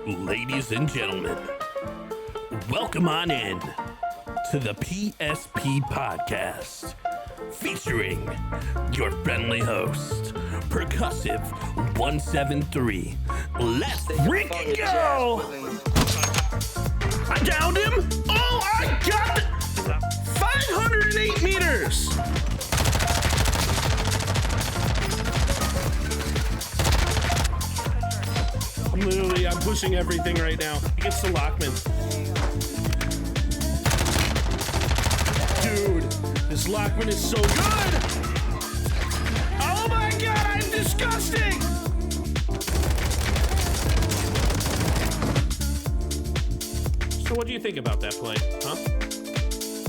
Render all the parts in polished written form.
Ladies and gentlemen, welcome on in to the PSP podcast, featuring your friendly host, Percussive 173. Let's freaking go! I downed him! Oh, I got it! 508 meters! I'm pushing everything right now. Against the Lockman. Dude, this Lockman is so good! Oh my god, I'm disgusting! So what do you think about that play, huh?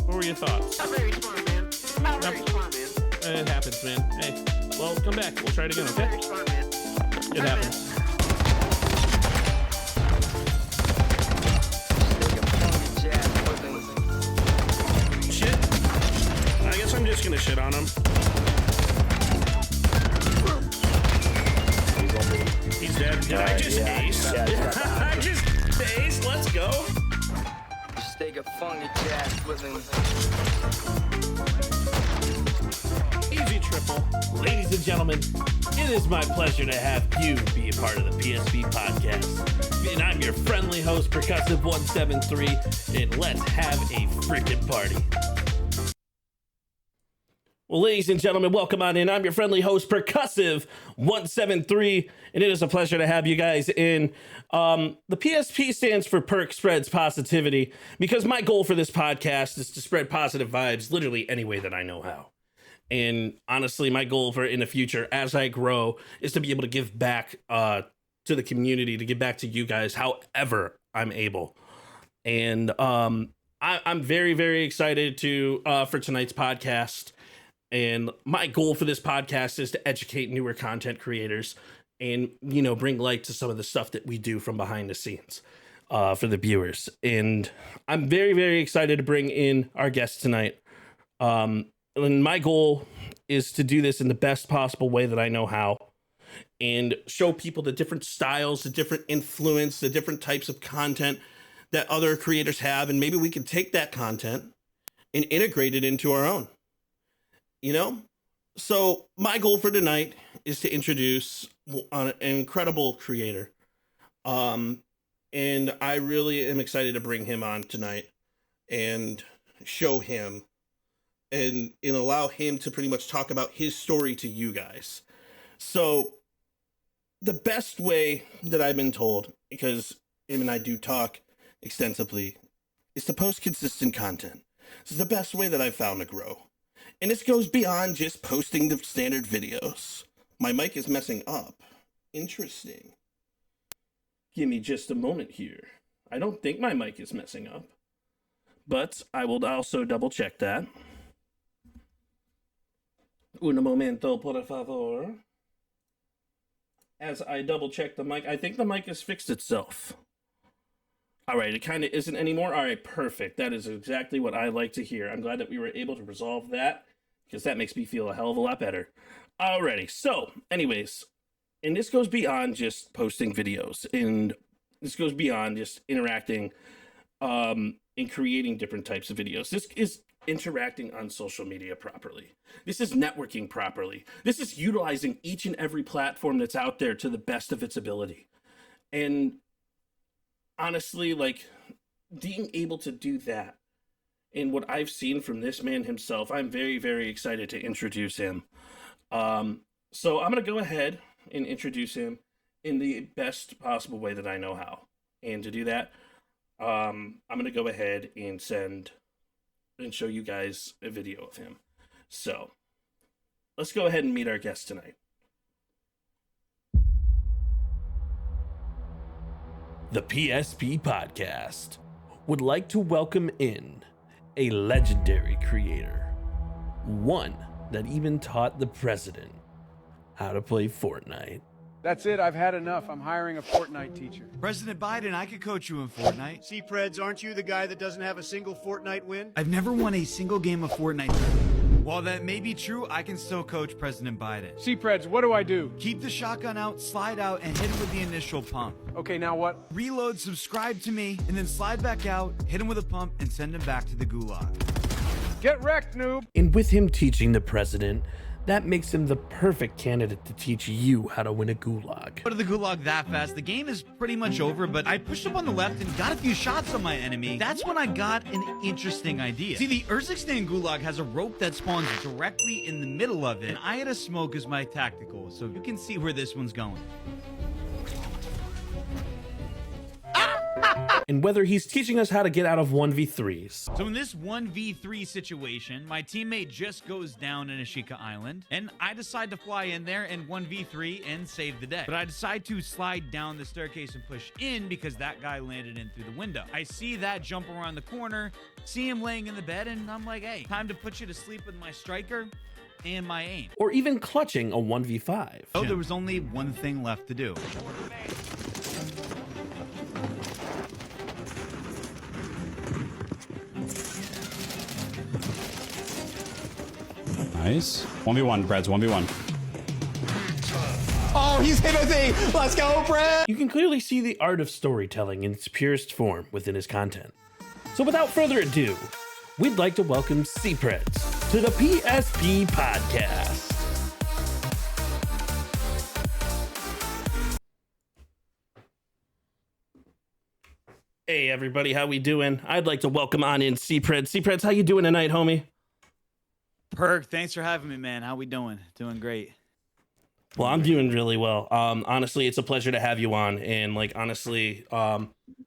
What were your thoughts? Not very smart, man. Not very smart, man. It happens, man. Hey, well, come back. We'll try it again, okay? Very smart, man. It happens. Shit. I guess I'm just gonna shit on him. He's dead. Did I just ace? I just aced. Let's go. Just take a funky jazz with him. Easy triple. Ladies and gentlemen, it is my pleasure to have you be a part of the PSP podcast. And I'm your friendly host, Percussive 173, and let's have a freaking party. Well, ladies and gentlemen, welcome on in. I'm your friendly host, Percussive 173, and it is a pleasure to have you guys in. The PSP stands for Perk Spreads Positivity, because my goal for this podcast is to spread positive vibes literally any way that I know how. And honestly, my goal for in the future, as I grow, is to be able to give back to the community, to give back to you guys however I'm able. And I'm very, very excited to for tonight's podcast. And my goal for this podcast is to educate newer content creators and, you know, bring light to some of the stuff that we do from behind the scenes for the viewers. And I'm very, very excited to bring in our guest tonight. And my goal is to do this in the best possible way that I know how, and show people the different styles, the different influence, the different types of content that other creators have. And maybe we can take that content and integrate it into our own, you know? So my goal for tonight is to introduce an incredible creator. And I really am excited to bring him on tonight and show him and allow him to pretty much talk about his story to you guys. So the best way that I've been told, because him and I do talk extensively, is to post consistent content. This is the best way that I've found to grow. And this goes beyond just posting the standard videos. My mic is messing up. Interesting. Give me just a moment here. I don't think my mic is messing up, but I will also double check that. Un momento, por favor. As I double check the mic, I think the mic has fixed itself. All right, it kind of isn't anymore. All right, perfect. That is exactly what I like to hear. I'm glad that we were able to resolve that, because that makes me feel a hell of a lot better. Alrighty, so anyways, and this goes beyond just posting videos, and this goes beyond just interacting and creating different types of videos. This is interacting on social media properly. This is networking properly. This is utilizing each and every platform that's out there to the best of its ability. And honestly, like, being able to do that, and what I've seen from this man himself, I'm very, very excited to introduce him. So I'm going to go ahead and introduce him in the best possible way that I know how. And to do that, I'm going to go ahead and show you guys a video of him. So let's go ahead and meet our guest tonight. The PSP podcast would like to welcome in a legendary creator, one that even taught the president how to play Fortnite. That's it. I've had enough. I'm hiring a Fortnite teacher. President Biden, I could coach you in Fortnite. See, Preds, aren't you the guy that doesn't have a single Fortnite win? I've never won a single game of Fortnite. While that may be true, I can still coach President Biden. C-Preds, what do I do? Keep the shotgun out, slide out, and hit him with the initial pump. Okay, now what? Reload, subscribe to me, and then slide back out, hit him with a pump, and send him back to the gulag. Get wrecked, noob. And with him teaching the president, that makes him the perfect candidate to teach you how to win a gulag. Go to the gulag that fast. The game is pretty much over, but I pushed up on the left and got a few shots on my enemy. That's when I got an interesting idea. See, the Urzikstan gulag has a rope that spawns directly in the middle of it, and I had a smoke as my tactical, so you can see where this one's going. And whether he's teaching us how to get out of 1v3s. So in this 1v3 situation, my teammate just goes down in Ashika Island, and I decide to fly in there and 1v3 and save the day. But I decide to slide down the staircase and push in because that guy landed in through the window. I see that jump around the corner, see him laying in the bed, and I'm like, hey, time to put you to sleep with my striker and my aim. Or even clutching a 1v5. Oh, there was only one thing left to do. Nice. 1v1, Breds, 1v1. Oh, he's hit a thing! Let's go, Brad! You can clearly see the art of storytelling in its purest form within his content. So without further ado, we'd like to welcome C-Preds to the PSP podcast. Hey everybody, how we doing? I'd like to welcome on in C-Preds. C-Preds, how you doing tonight, homie? Perk, thanks for having me, man. How we doing? Doing great. Well, I'm doing really well. Honestly, it's a pleasure to have you on. And like, honestly,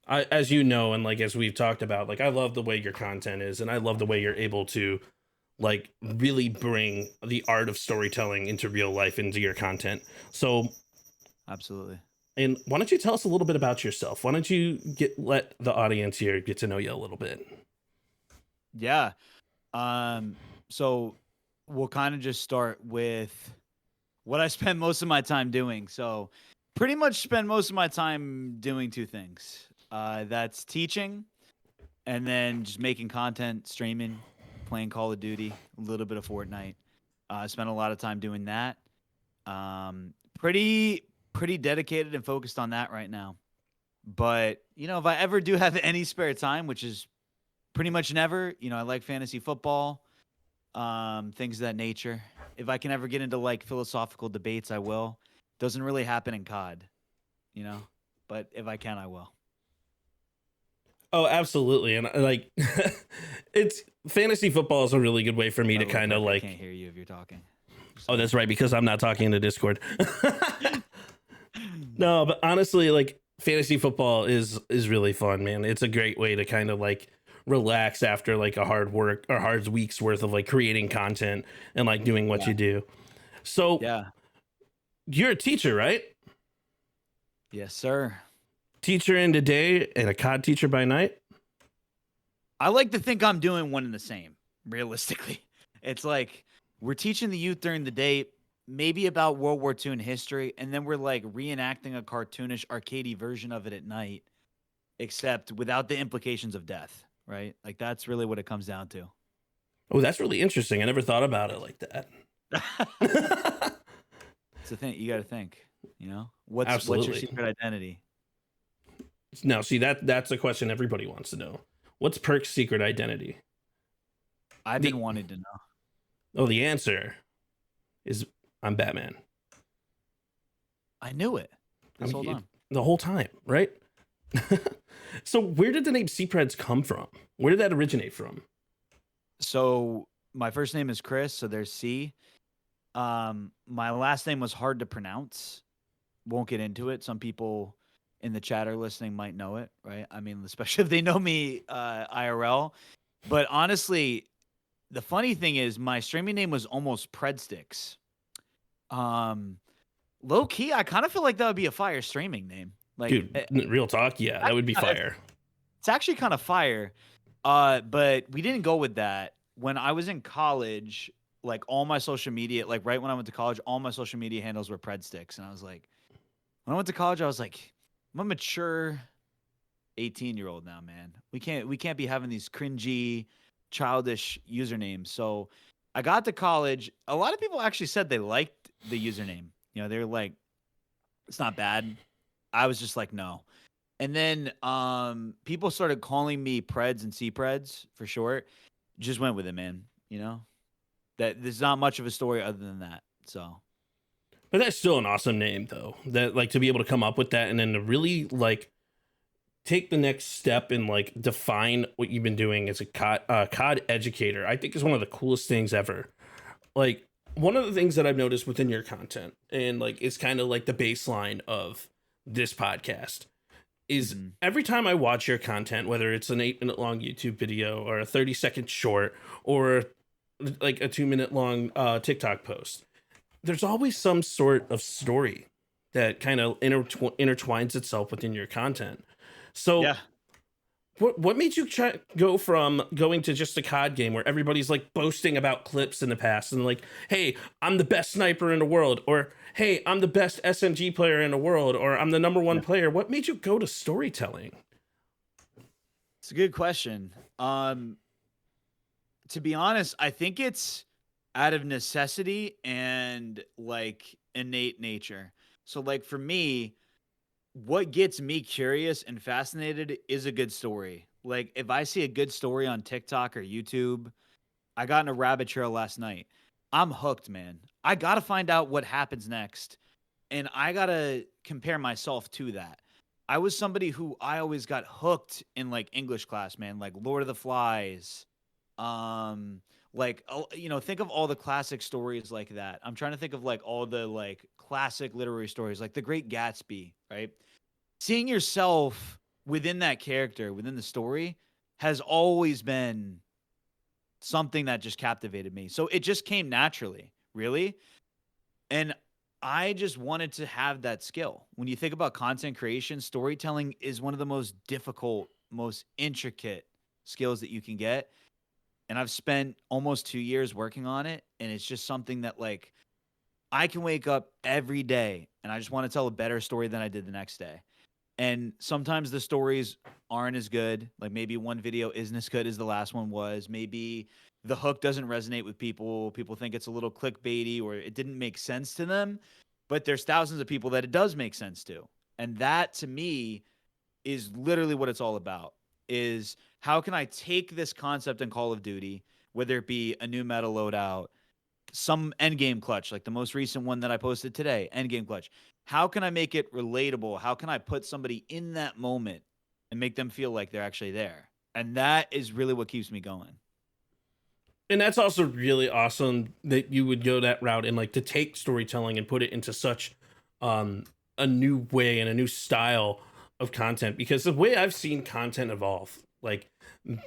as you know, and like, as we've talked about, like, I love the way your content is, and I love the way you're able to like really bring the art of storytelling into real life, into your content. So Absolutely. And why don't you tell us a little bit about yourself? Why don't you let the audience here get to know you a little bit? Yeah. So we'll kind of just start with what I spend most of my time doing. So pretty much spend most of my time doing two things. That's teaching and then just making content, streaming, playing Call of Duty, a little bit of Fortnite. I spent a lot of time doing that. Pretty dedicated and focused on that right now. But, you know, if I ever do have any spare time, which is pretty much never, you know, I like fantasy football, things of that nature. If I can ever get into like philosophical debates, I will. Doesn't really happen in COD, you know, but if I can, I will. Oh, absolutely. And like, it's fantasy football is a really good way for me to kind of like, I can't hear you if you're talking. Oh, that's right. Because I'm not talking in the Discord. No, but honestly, like fantasy football is really fun, man. It's a great way to kind of like relax after like a hard week's worth of like creating content and like doing what you do. So yeah, you're a teacher, right? Yes, sir. Teacher in the day and a COD teacher by night. I like to think I'm doing one and the same. Realistically, it's like we're teaching the youth during the day, maybe about World War II in history, and then we're like reenacting a cartoonish arcadey version of it at night, except without the implications of death, right? Like that's really what it comes down to. Oh, that's really interesting. I never thought about it like that. It's the thing you got to think, you know, what's your secret identity? Now, see, that's a question everybody wants to know. What's Perk's secret identity? I've been wanting to know. Oh, the answer is I'm Batman. I knew it. Hold on. The whole time, right? So where did the name C-Preds come from? Where did that originate from? So my first name is Chris, so there's C. My last name was hard to pronounce. Won't get into it. Some people in the chat are listening might know it, right? I mean, especially if they know me IRL. But honestly, the funny thing is my streaming name was almost Predsticks. Low key, I kind of feel like that would be a fire streaming name. Like, dude, real talk, yeah, that would be fire. It's actually kind of fire. But we didn't go with that. When I was in college, like all my social media, like right when I went to college, all my social media handles were Predsticks. And I was like, when I went to college, I was like, I'm a mature 18-year-old now, man. We can't be having these cringy, childish usernames. So I got to college. A lot of people actually said they liked the username. You know, they were like, it's not bad. I was just like, no. And then people started calling me Preds and C-Preds for short. Just went with it, man. You know? That there's not much of a story other than that. So But that's still an awesome name, though. That like to be able to come up with that and then to really like take the next step and like define what you've been doing as a COD educator, I think is one of the coolest things ever. Like one of the things that I've noticed within your content, and like it's kind of like the baseline of this podcast, is every time I watch your content, whether it's an 8-minute long YouTube video or a 30-second short or like a 2-minute long TikTok post, there's always some sort of story that kind of intertwines itself within your content. So yeah. what made you go from going to just a COD game where everybody's like boasting about clips in the past and like, hey, I'm the best sniper in the world, or hey, I'm the best SMG player in the world, or I'm the number one player? What made you go to storytelling? It's a good question. To be honest, I think it's out of necessity and like innate nature. So like for me, what gets me curious and fascinated is a good story. Like if I see a good story on TikTok or YouTube, I got in a rabbit trail last night. I'm hooked, man. I got to find out what happens next. And I got to compare myself to that. I was somebody who I always got hooked in like English class, man, like Lord of the Flies. Like, you know, think of all the classic stories like that. I'm trying to think of like all the like classic literary stories, like The Great Gatsby, right? Seeing yourself within that character, within the story, has always been something that just captivated me. So it just came naturally, really. And I just wanted to have that skill. When you think about content creation, storytelling is one of the most difficult, most intricate skills that you can get. And I've spent almost 2 years working on it. And it's just something that like I can wake up every day and I just want to tell a better story than I did the next day. And sometimes the stories aren't as good. Like maybe one video isn't as good as the last one was. Maybe the hook doesn't resonate with people. People think it's a little clickbaity or it didn't make sense to them. But there's thousands of people that it does make sense to. And that to me is literally what it's all about. Is how can I take this concept in Call of Duty, whether it be a new meta loadout, some endgame clutch, like the most recent one that I posted today, endgame clutch. How can I make it relatable? How can I put somebody in that moment and make them feel like they're actually there? And that is really what keeps me going. And that's also really awesome that you would go that route and like to take storytelling and put it into such a new way and a new style of content, because the way I've seen content evolve, like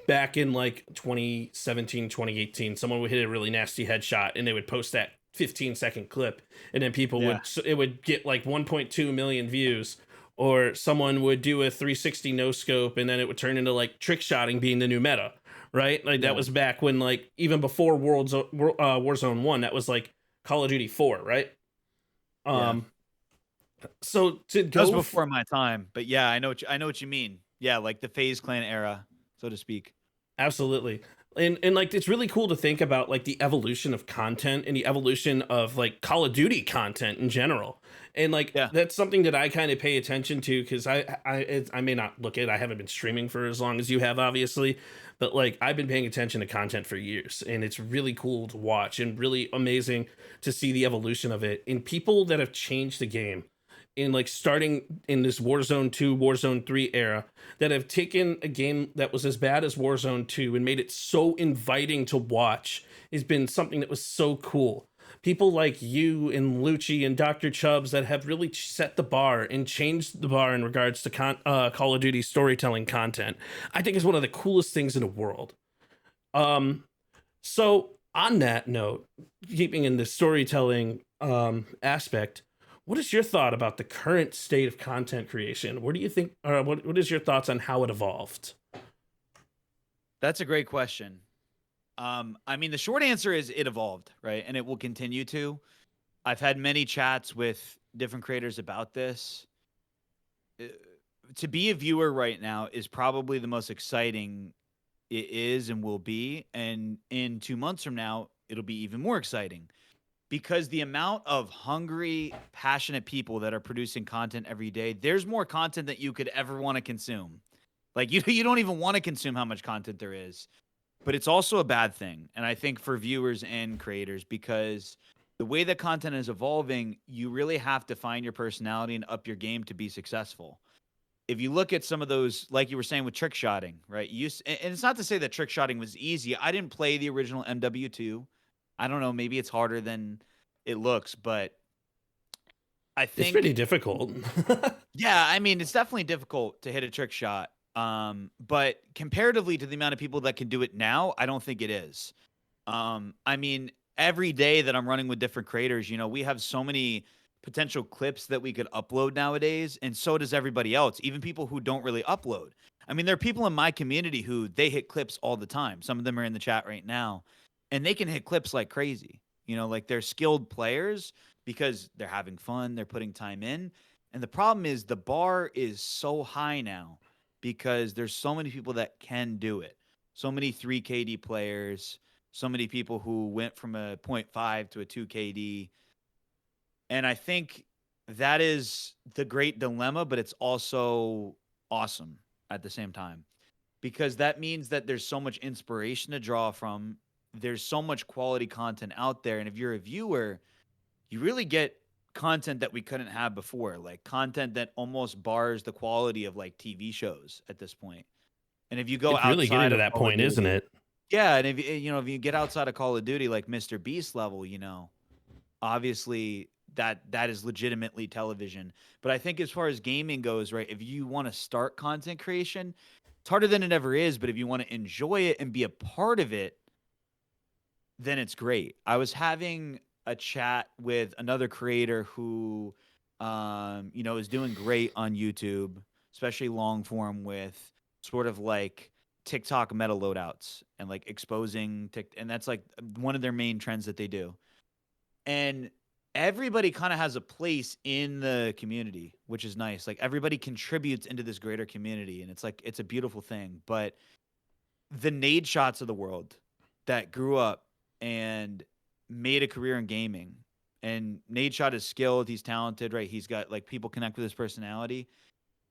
back in like 2017, 2018, someone would hit a really nasty headshot and they would post that 15-second clip and then people would, it would get like 1.2 million views, or someone would do a 360 no scope and then it would turn into like trick shotting being the new meta, right? Like that was back when like even before Warzone 1, that was like Call of Duty 4, right? So to go that was before my time, but yeah, I know what you mean. Yeah, like the FaZe Clan era, so to speak. Absolutely. And like it's really cool to think about like the evolution of content and the evolution of like Call of Duty content in general. And like that's something that I kind of pay attention to, because I may not look at it. I haven't been streaming for as long as you have, obviously, but like I've been paying attention to content for years, and it's really cool to watch and really amazing to see the evolution of it in people that have changed the game in like starting in this Warzone 2, Warzone 3 era, that have taken a game that was as bad as Warzone 2 and made it so inviting to watch, has been something that was so cool. People like you and Lucci and Dr. Chubbs that have really set the bar and changed the bar in regards to Call of Duty storytelling content, I think is one of the coolest things in the world. So on that note, keeping in the storytelling aspect, what is your thought about the current state of content creation? What do you think, what is your thoughts on how it evolved? That's a great question. I mean, the short answer is it evolved, right? And it will continue to. I've had many chats with different creators about this. To be a viewer right now is probably the most exciting it is and will be. And in 2 months from now, it'll be even more exciting because the amount of hungry, passionate people that are producing content every day, there's more content that you could ever want to consume. Like you don't even want to consume how much content there is. But it's also a bad thing. And I think for viewers and creators, because the way that content is evolving, you really have to find your personality and up your game to be successful. If you look at some of those, like you were saying with trick shotting, right? And it's not to say that trick shotting was easy. I didn't play the original MW2. I don't know. Maybe it's harder than it looks, but I think it's pretty difficult. yeah, I mean, it's definitely difficult to hit a trick shot. But comparatively to the amount of people that can do it now, I don't think it is. I mean, every day that I'm running with different creators, we have so many potential clips that we could upload nowadays, and so does everybody else, even people who don't really upload. I mean, there are people in my community who they hit clips all the time. Some of them are in the chat right now, and they can hit clips like crazy. Like they're skilled players because they're having fun, they're putting time in. And the problem is the bar is so high now because there's so many people that can do it. So many 3KD players, so many people who went from a 0.5 to a 2KD. And I think that is the great dilemma, but it's also awesome at the same time because that means that there's so much inspiration to draw from. There's so much quality content out there. And if you're a viewer, you really get content that we couldn't have before, like content that almost bars the quality of like TV shows at this point. And if you go It's really getting outside to of that Call of point, isn't Duty- it? Yeah, and if you get outside of Call of Duty, like Mr. Beast level, obviously that is legitimately television. But I think as far as gaming goes, right, if you want to start content creation, it's harder than it ever is. But if you want to enjoy it and be a part of it, then it's great. I was having a chat with another creator who, is doing great on YouTube, especially long form with sort of like TikTok meta loadouts and like exposing and that's like one of their main trends that they do. And everybody kind of has a place in the community, which is nice. Like everybody contributes into this greater community, and it's a beautiful thing. But the nade shots of the world that grew up and made a career in gaming. And Nade Shot is skilled. He's talented, right? He's got like people connect with his personality.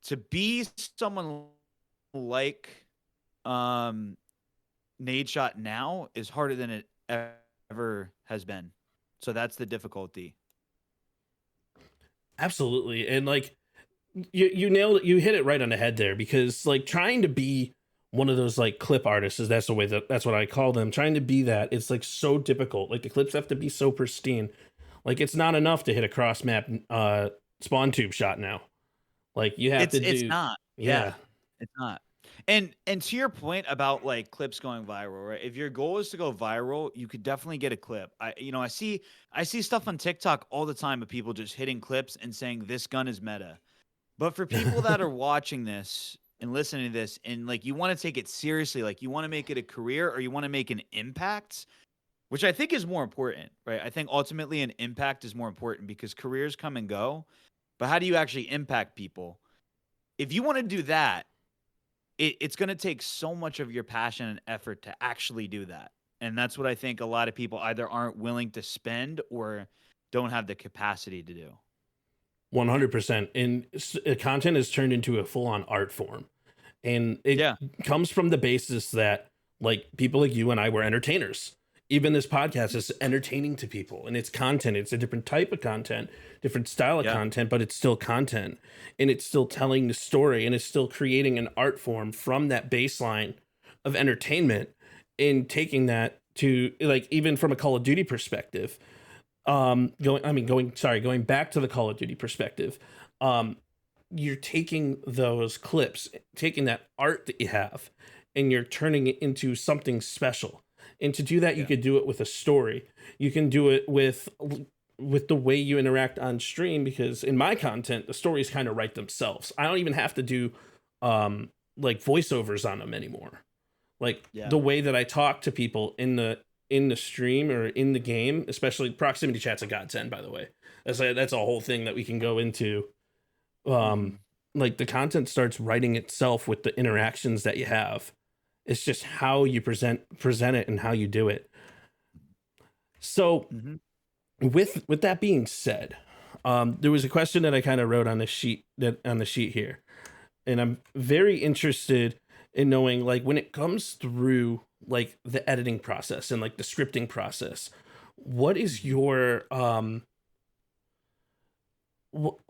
To be someone like Nade Shot now is harder than it ever has been. So that's the difficulty. Absolutely. And like you nailed it, you hit it right on the head there, because like trying to be one of those like clip artists, is that's what I call them, trying to be that, it's like so difficult. Like the clips have to be so pristine. Like it's not enough to hit a cross map spawn tube shot now. Like you have to do. It's not. Yeah. It's not. And to your point about like clips going viral, right? If your goal is to go viral, you could definitely get a clip. I see stuff on TikTok all the time of people just hitting clips and saying this gun is meta. But for people that are watching this and listening to this and like you want to take it seriously, like you want to make it a career or you want to make an impact, which I think is more important, right? I think ultimately an impact is more important because careers come and go. But how do you actually impact people? If you want to do that, it's going to take so much of your passion and effort to actually do that. And that's what I think a lot of people either aren't willing to spend or don't have the capacity to do. 100%. And content is turned into a full-on art form. And it comes from the basis that like people like you and I were entertainers. Even this podcast is entertaining to people, and it's content. It's a different type of content, different style of content, but it's still content, and it's still telling the story, and it's still creating an art form from that baseline of entertainment and taking that to like, even from a Call of Duty perspective, going back to the Call of Duty perspective, you're taking those clips, taking that art that you have, and you're turning it into something special. And to do that, you could do it with a story. You can do it with the way you interact on stream, because in my content, the stories kind of write themselves. I don't even have to do like voiceovers on them anymore. Like the way that I talk to people in the stream or in the game, especially proximity chat's a godsend, by the way. That's a whole thing that we can go into. Like the content starts writing itself with the interactions that you have. It's just how you present it and how you do it. So Mhm. with that being said, there was a question that I kind of wrote on the sheet here, and I'm very interested in knowing, like, when it comes through like the editing process and like the scripting process, what is your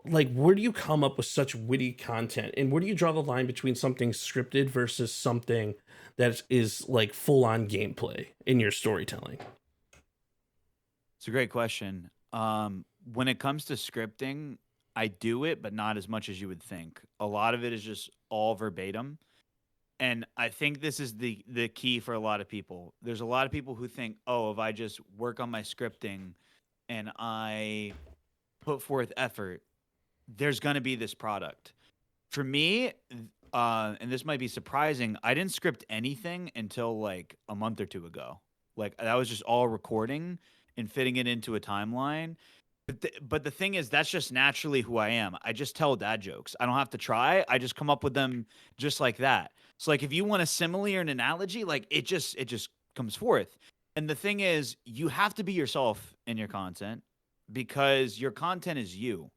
like, where do you come up with such witty content, and where do you draw the line between something scripted versus something that is like full on gameplay in your storytelling? It's a great question. When it comes to scripting, I do it, but not as much as you would think. A lot of it is just all verbatim. And I think this is the key for a lot of people. There's a lot of people who think, "Oh, if I just work on my scripting and I put forth effort, there's going to be this product." For me, and this might be surprising, I didn't script anything until like a month or two ago. Like that was just all recording and fitting it into a timeline. But the thing is, that's just naturally who I am. I just tell dad jokes. I don't have to try. I just come up with them just like that. So like if you want a simile or an analogy, like it just comes forth. And the thing is, you have to be yourself in your content because your content is you.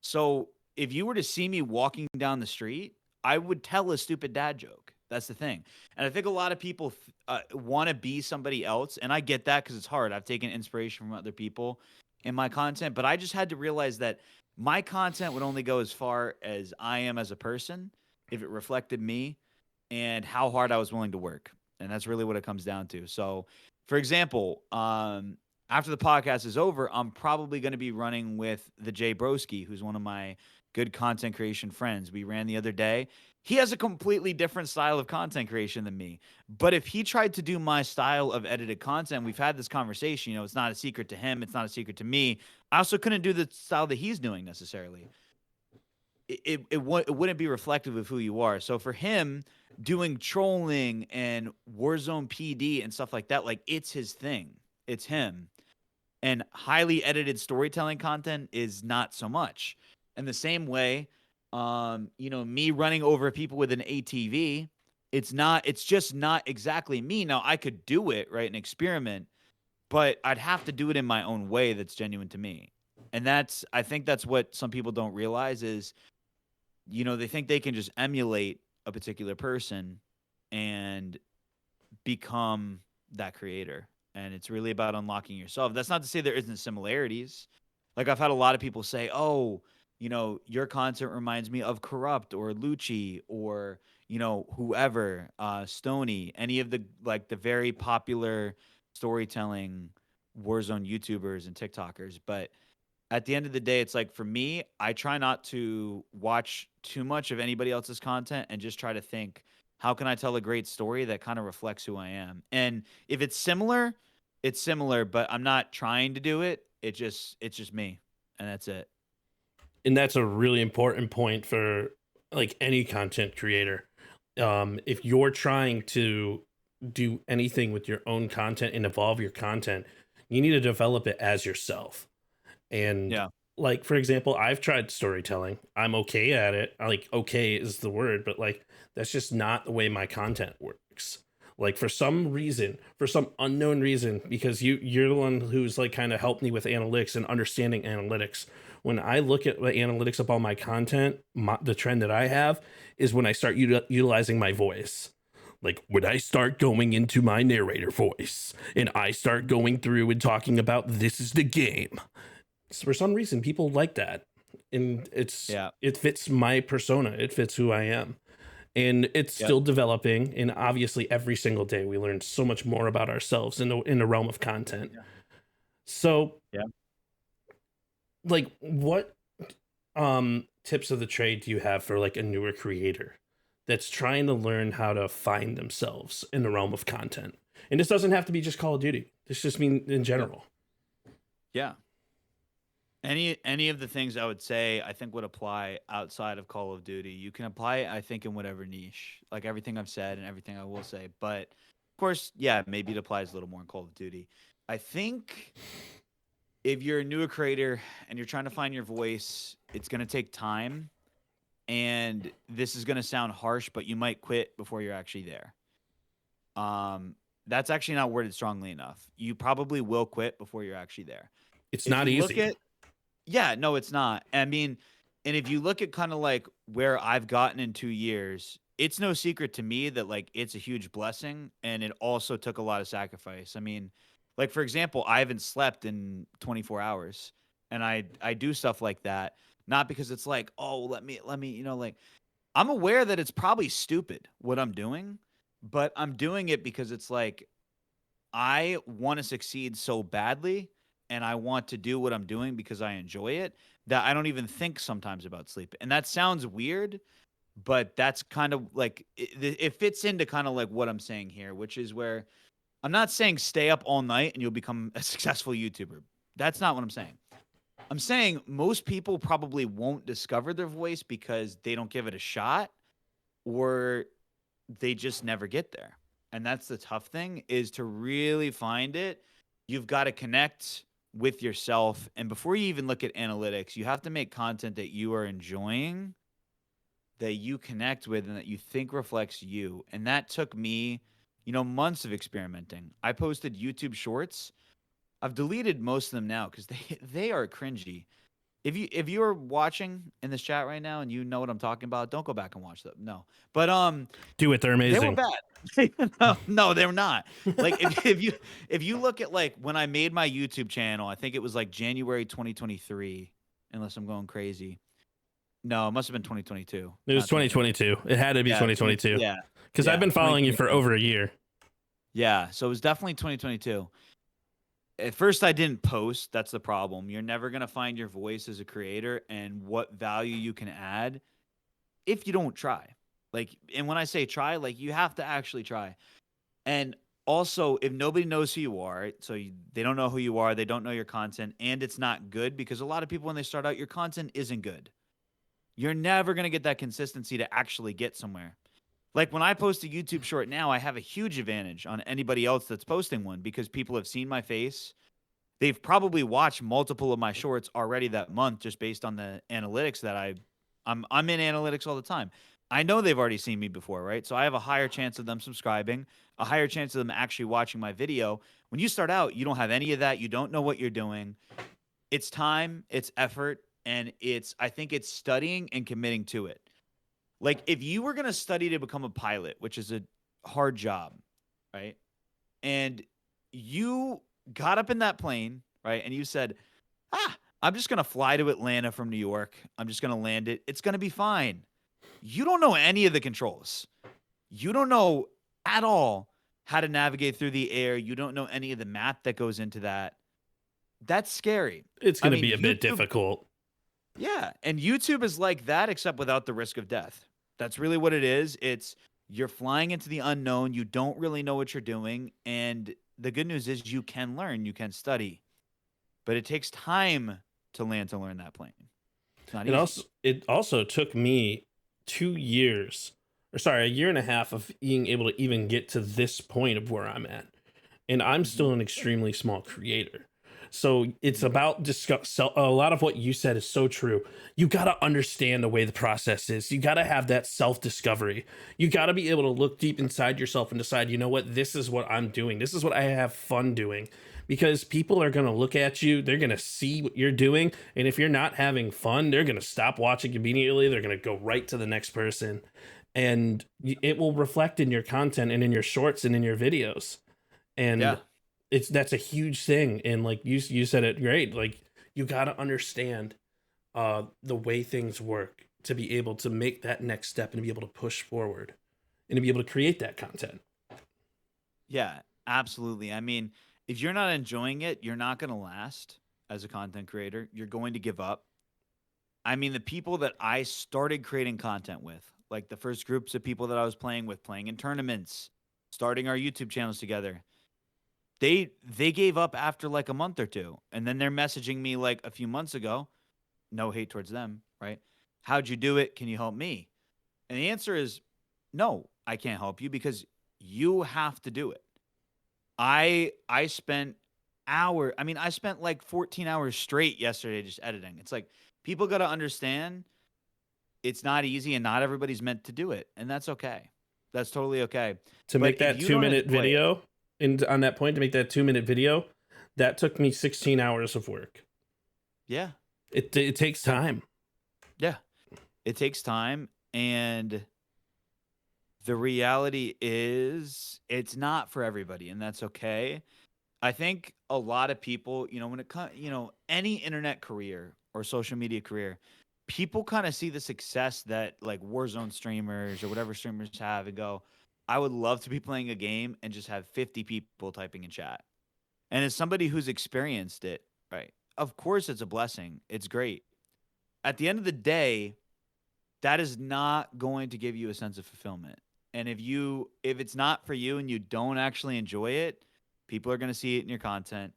So if you were to see me walking down the street, I would tell a stupid dad joke. That's the thing. And I think a lot of people want to be somebody else. And I get that because it's hard. I've taken inspiration from other people in my content, but I just had to realize that my content would only go as far as I am as a person if it reflected me and how hard I was willing to work. And that's really what it comes down to. So, for example, after the podcast is over, I'm probably going to be running with the Jay Broski, who's one of my good content creation friends. We ran the other day. He has a completely different style of content creation than me. But if he tried to do my style of edited content, we've had this conversation, it's not a secret to him, it's not a secret to me. I also couldn't do the style that he's doing necessarily. It wouldn't be reflective of who you are. So for him, doing trolling and Warzone PD and stuff like that, like it's his thing. It's him. And highly edited storytelling content is not so much. In the same way, me running over people with an ATV, it's just not exactly me. Now I could do it, right, and experiment, but I'd have to do it in my own way that's genuine to me. And I think that's what some people don't realize is, they think they can just emulate a particular person and become that creator. And it's really about unlocking yourself. That's not to say there isn't similarities. Like I've had a lot of people say, "Oh, your content reminds me of Corrupt or Lucci or, whoever, Stony, any of the very popular storytelling Warzone YouTubers and TikTokers." But at the end of the day, it's like for me, I try not to watch too much of anybody else's content and just try to think, how can I tell a great story that kind of reflects who I am? And if it's similar, it's similar, but I'm not trying to do it. It's just me, and that's it. And that's a really important point for like any content creator. If you're trying to do anything with your own content and evolve your content, you need to develop it as yourself. And Yeah. like, for example, I've tried storytelling. I'm okay at it. Like, okay is the word, but like that's just not the way my content works. Like for some reason, for some unknown reason, because you're the one who's like kind of helped me with analytics and understanding analytics. When I look at the analytics of all my content, the trend that I have is when I start utilizing my voice. Like when I start going into my narrator voice and I start going through and talking about this is the game. So for some reason, people like that, and Yeah. it fits my persona. It fits who I am, and it's Yep. still developing. And obviously, every single day we learn so much more about ourselves in the realm of content. Yeah. So, Yeah. like, what tips of the trade do you have for like a newer creator that's trying to learn how to find themselves in the realm of content? And this doesn't have to be just Call of Duty. This just mean in general. Yeah. Any of the things I would say I think would apply outside of Call of Duty. You can apply it, I think, in whatever niche, like everything I've said and everything I will say. But of course, yeah, maybe it applies a little more in Call of Duty. I think if you're a newer creator and you're trying to find your voice, it's going to take time. And this is going to sound harsh, but you might quit before you're actually there. Um, that's actually not worded strongly enough. You probably will quit before you're actually there. It's If not you look easy. at, yeah, no, it's not. I mean, and if you look at kind of like where I've gotten in 2 years, it's no secret to me that like it's a huge blessing and it also took a lot of sacrifice. I mean, like for example, I haven't slept in 24 hours and I do stuff like that, not because it's like, oh, let me, like I'm aware that it's probably stupid what I'm doing, but I'm doing it because it's like I want to succeed so badly and I want to do what I'm doing because I enjoy it that I don't even think sometimes about sleep. And that sounds weird, but that's kind of like it fits into kind of like what I'm saying here, which is where I'm not saying stay up all night and you'll become a successful YouTuber. That's not what I'm saying. I'm saying most people probably won't discover their voice because they don't give it a shot or they just never get there. And that's the tough thing is to really find it. You've got to connect with yourself. And before you even look at analytics, you have to make content that you are enjoying, that you connect with, and that you think reflects you. And that took me, months of experimenting. I posted YouTube shorts. I've deleted most of them now because they are cringy. If you are watching in this chat right now and you know what I'm talking about, don't go back and watch them. No, but Do it. They're they were amazing. bad. No, they're not. Like if you look at like when I made my YouTube channel, I think it was like January 2023, unless I'm going crazy. No, it must have been 2022. It was not 2023. 2022. It had to be Yeah, 2022. yeah, Because I've been following you for 2022. over a year. Yeah, so it was definitely 2022. At first, I didn't post. That's the problem. You're never gonna find your voice as a creator and what value you can add if you don't try. Like, and when I say try, like you have to actually try. And also, if nobody knows who you are, they don't know who you are, they don't know your content, and it's not good because a lot of people when they start out, your content isn't good. You're never gonna get that consistency to actually get somewhere. Like when I post a YouTube short now, I have a huge advantage on anybody else that's posting one because people have seen my face. They've probably watched multiple of my shorts already that month just based on the analytics that I'm in analytics all the time. I know they've already seen me before, right? So I have a higher chance of them subscribing, a higher chance of them actually watching my video. When you start out, you don't have any of that. You don't know what you're doing. It's time, it's effort, and I think it's studying and committing to it. Like if you were going to study to become a pilot, which is a hard job, right? And you got up in that plane, right? And you said, I'm just going to fly to Atlanta from New York. I'm just going to land it. It's going to be fine. You don't know any of the controls. You don't know at all how to navigate through the air. You don't know any of the math that goes into that. That's scary. It's going to I be mean, a bit YouTube- difficult. Yeah, and YouTube is like that except without the risk of death. That's really what it is. It's you're flying into the unknown. You don't really know what you're doing. And the good news is you can learn, you can study. But it takes time to learn that plane. It's not easy. It also took me 2 years, or sorry, a year and a half of being able to even get to this point of where I'm at. And I'm still an extremely small creator. So it's about a lot of what you said is so true. You got to understand the way the process is. You got to have that self-discovery. You got to be able to look deep inside yourself and decide, you know what, this is what I'm doing. This is what I have fun doing. Because people are going to look at you, they're going to see what you're doing. And if you're not having fun, they're going to stop watching immediately. They're going to go right to the next person. And it will reflect in your content and in your shorts and in your videos. And Yeah. that's a huge thing. And like you said it great. Like you got to understand the way things work to be able to make that next step and to be able to push forward and to be able to create that content. Yeah, absolutely. I mean, if you're not enjoying it, you're not going to last as a content creator. You're going to give up. I mean, the people that I started creating content with, like the first groups of people that I was playing with, playing in tournaments, starting our YouTube channels together, they gave up after like a month or two. And then they're messaging me like a few months ago. No hate towards them, right? How'd you do it? Can you help me? And the answer is no, I can't help you because you have to do it. I spent I spent like 14 hours straight yesterday just editing. It's like people got to understand it's not easy and not everybody's meant to do it. And that's okay. That's totally okay. To But make if that you don't 2-minute enjoy it- video, And on that point, to make that 2-minute video, that took me 16 hours of work. Yeah. It takes time. Yeah. It takes time, and the reality is it's not for everybody, and that's okay. I think a lot of people, when it comes, any internet career or social media career, people kind of see the success that like Warzone streamers or whatever streamers have and go, I would love to be playing a game and just have 50 people typing in chat. And as somebody who's experienced it, right? Of course, it's a blessing. It's great. At the end of the day, that is not going to give you a sense of fulfillment. And if it's not for you and you don't actually enjoy it, people are going to see it in your content.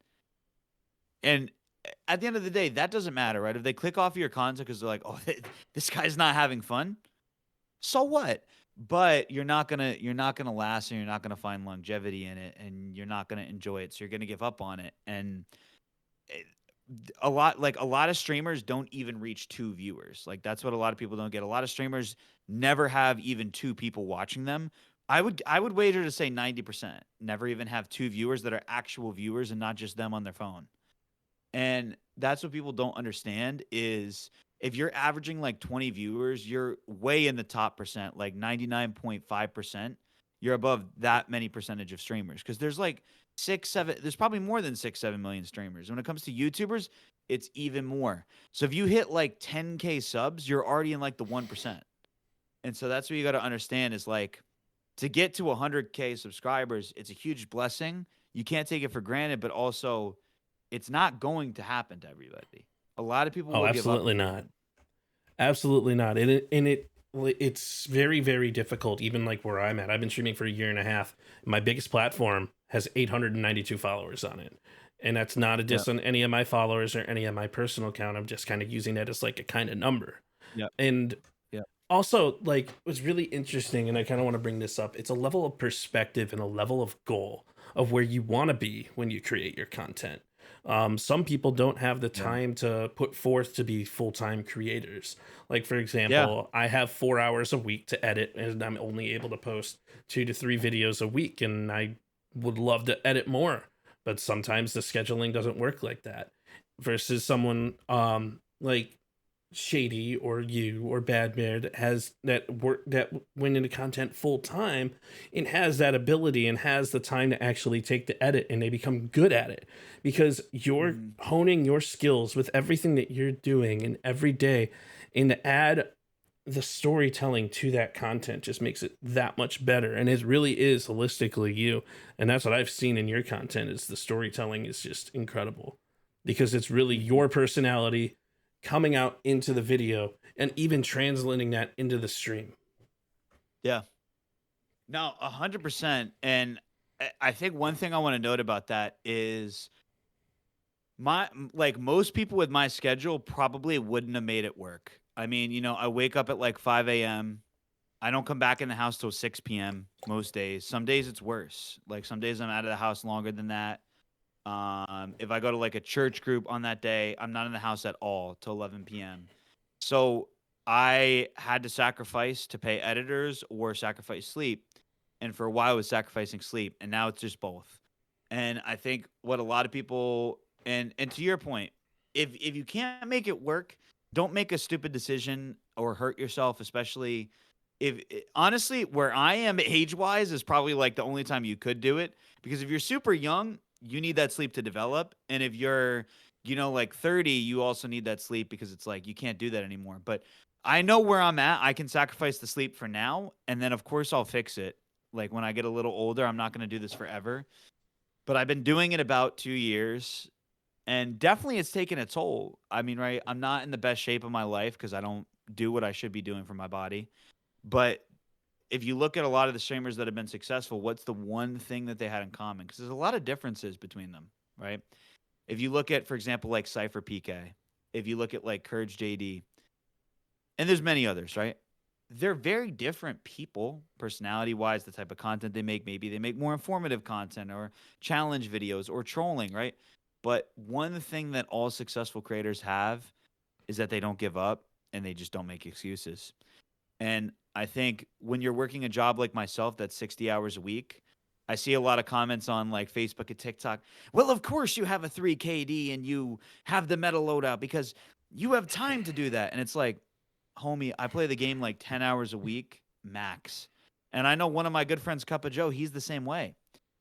And at the end of the day, that doesn't matter, right? If they click off of your content because they're like, "Oh, this guy's not having fun," so what? But you're not gonna last, and you're not gonna find longevity in it, and you're not gonna enjoy it. So you're gonna give up on it. And it- a lot of streamers don't even reach 2 viewers. Like that's what a lot of people don't get. A lot of streamers never have even 2 people watching them. I would wager to say 90% never even have 2 viewers that are actual viewers and not just them on their phone. And that's what people don't understand is if you're averaging like 20 viewers, you're way in the top percent, like 99.5%. You're above that many percentage of streamers because there's like 6, 7, there's probably more than 6, 7 million streamers. When it comes to YouTubers, it's even more. So if you hit like 10K subs, you're already in like the 1%. And so that's what you got to understand is like to get to 100K subscribers, it's a huge blessing. You can't take it for granted, but also it's not going to happen to everybody. A lot of people Oh, will give up. absolutely not. Absolutely not. It's very, very difficult, even like where I'm at. I've been streaming for a year and a half. My biggest platform has 892 followers on it. And that's not a diss on any of my followers or any of my personal account. I'm just kind of using that as like a kind of number. Yeah. And Yeah. also, like, what's really interesting, and I kind of want to bring this up, it's a level of perspective and a level of goal of where you want to be when you create your content. Some people don't have the time to put forth to be full-time creators. Like, for example, I have 4 hours a week to edit, and I'm only able to post 2 to 3 videos a week, and I would love to edit more, but sometimes the scheduling doesn't work like that. Versus someone like Shady or you or Bad Bear that has that went into content full time and has that ability and has the time to actually take the edit, and they become good at it because you're honing your skills with everything that you're doing and every day, and to add the storytelling to that content just makes it that much better. And it really is holistically you, and that's what I've seen in your content is the storytelling is just incredible because it's really your personality coming out into the video and even translating that into the stream. Yeah. No, 100%. And I think one thing I want to note about that is most people with my schedule probably wouldn't have made it work. I mean, I wake up at like 5 a.m. I don't come back in the house till 6 p.m. most days. Some days it's worse. Like some days I'm out of the house longer than that. If I go to like a church group on that day, I'm not in the house at all till 11 p.m. So I had to sacrifice to pay editors or sacrifice sleep. And for a while, I was sacrificing sleep, and now it's just both. And I think what a lot of people and to your point, if you can't make it work, don't make a stupid decision or hurt yourself, especially if honestly, where I am age wise is probably like the only time you could do it because if you're super young, you need that sleep to develop. And if you're, like 30, you also need that sleep because it's like you can't do that anymore. But I know where I'm at. I can sacrifice the sleep for now. And then, of course, I'll fix it. Like when I get a little older, I'm not going to do this forever. But I've been doing it about 2 years. And definitely it's taken a toll. I mean, right? I'm not in the best shape of my life because I don't do what I should be doing for my body. But if you look at a lot of the streamers that have been successful, what's the one thing that they had in common? Because there's a lot of differences between them, right? If you look at, for example, like Cypher PK, if you look at like Courage JD, and there's many others, right? They're very different people, personality wise, the type of content they make. Maybe they make more informative content or challenge videos or trolling, right? But one thing that all successful creators have is that they don't give up and they just don't make excuses. And I think when you're working a job like myself that's 60 hours a week, I see a lot of comments on like Facebook and TikTok. Well, of course you have a 3 KD and you have the meta loadout because you have time to do that. And it's like, homie, I play the game like 10 hours a week max. And I know one of my good friends, Cup of Joe, he's the same way.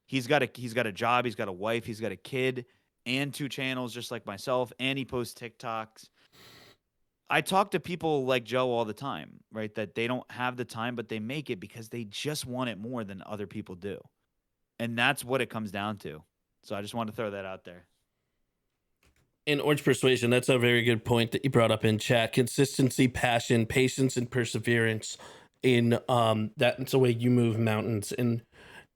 He's got a job, he's got a wife, he's got a kid and 2 channels just like myself, and he posts TikToks. I talk to people like Joe all the time, right? That they don't have the time, but they make it because they just want it more than other people do. And that's what it comes down to. So I just wanted to throw that out there. In Orange Persuasion, that's a very good point that you brought up in chat. Consistency, passion, patience, and perseverance. That's the way you move mountains. And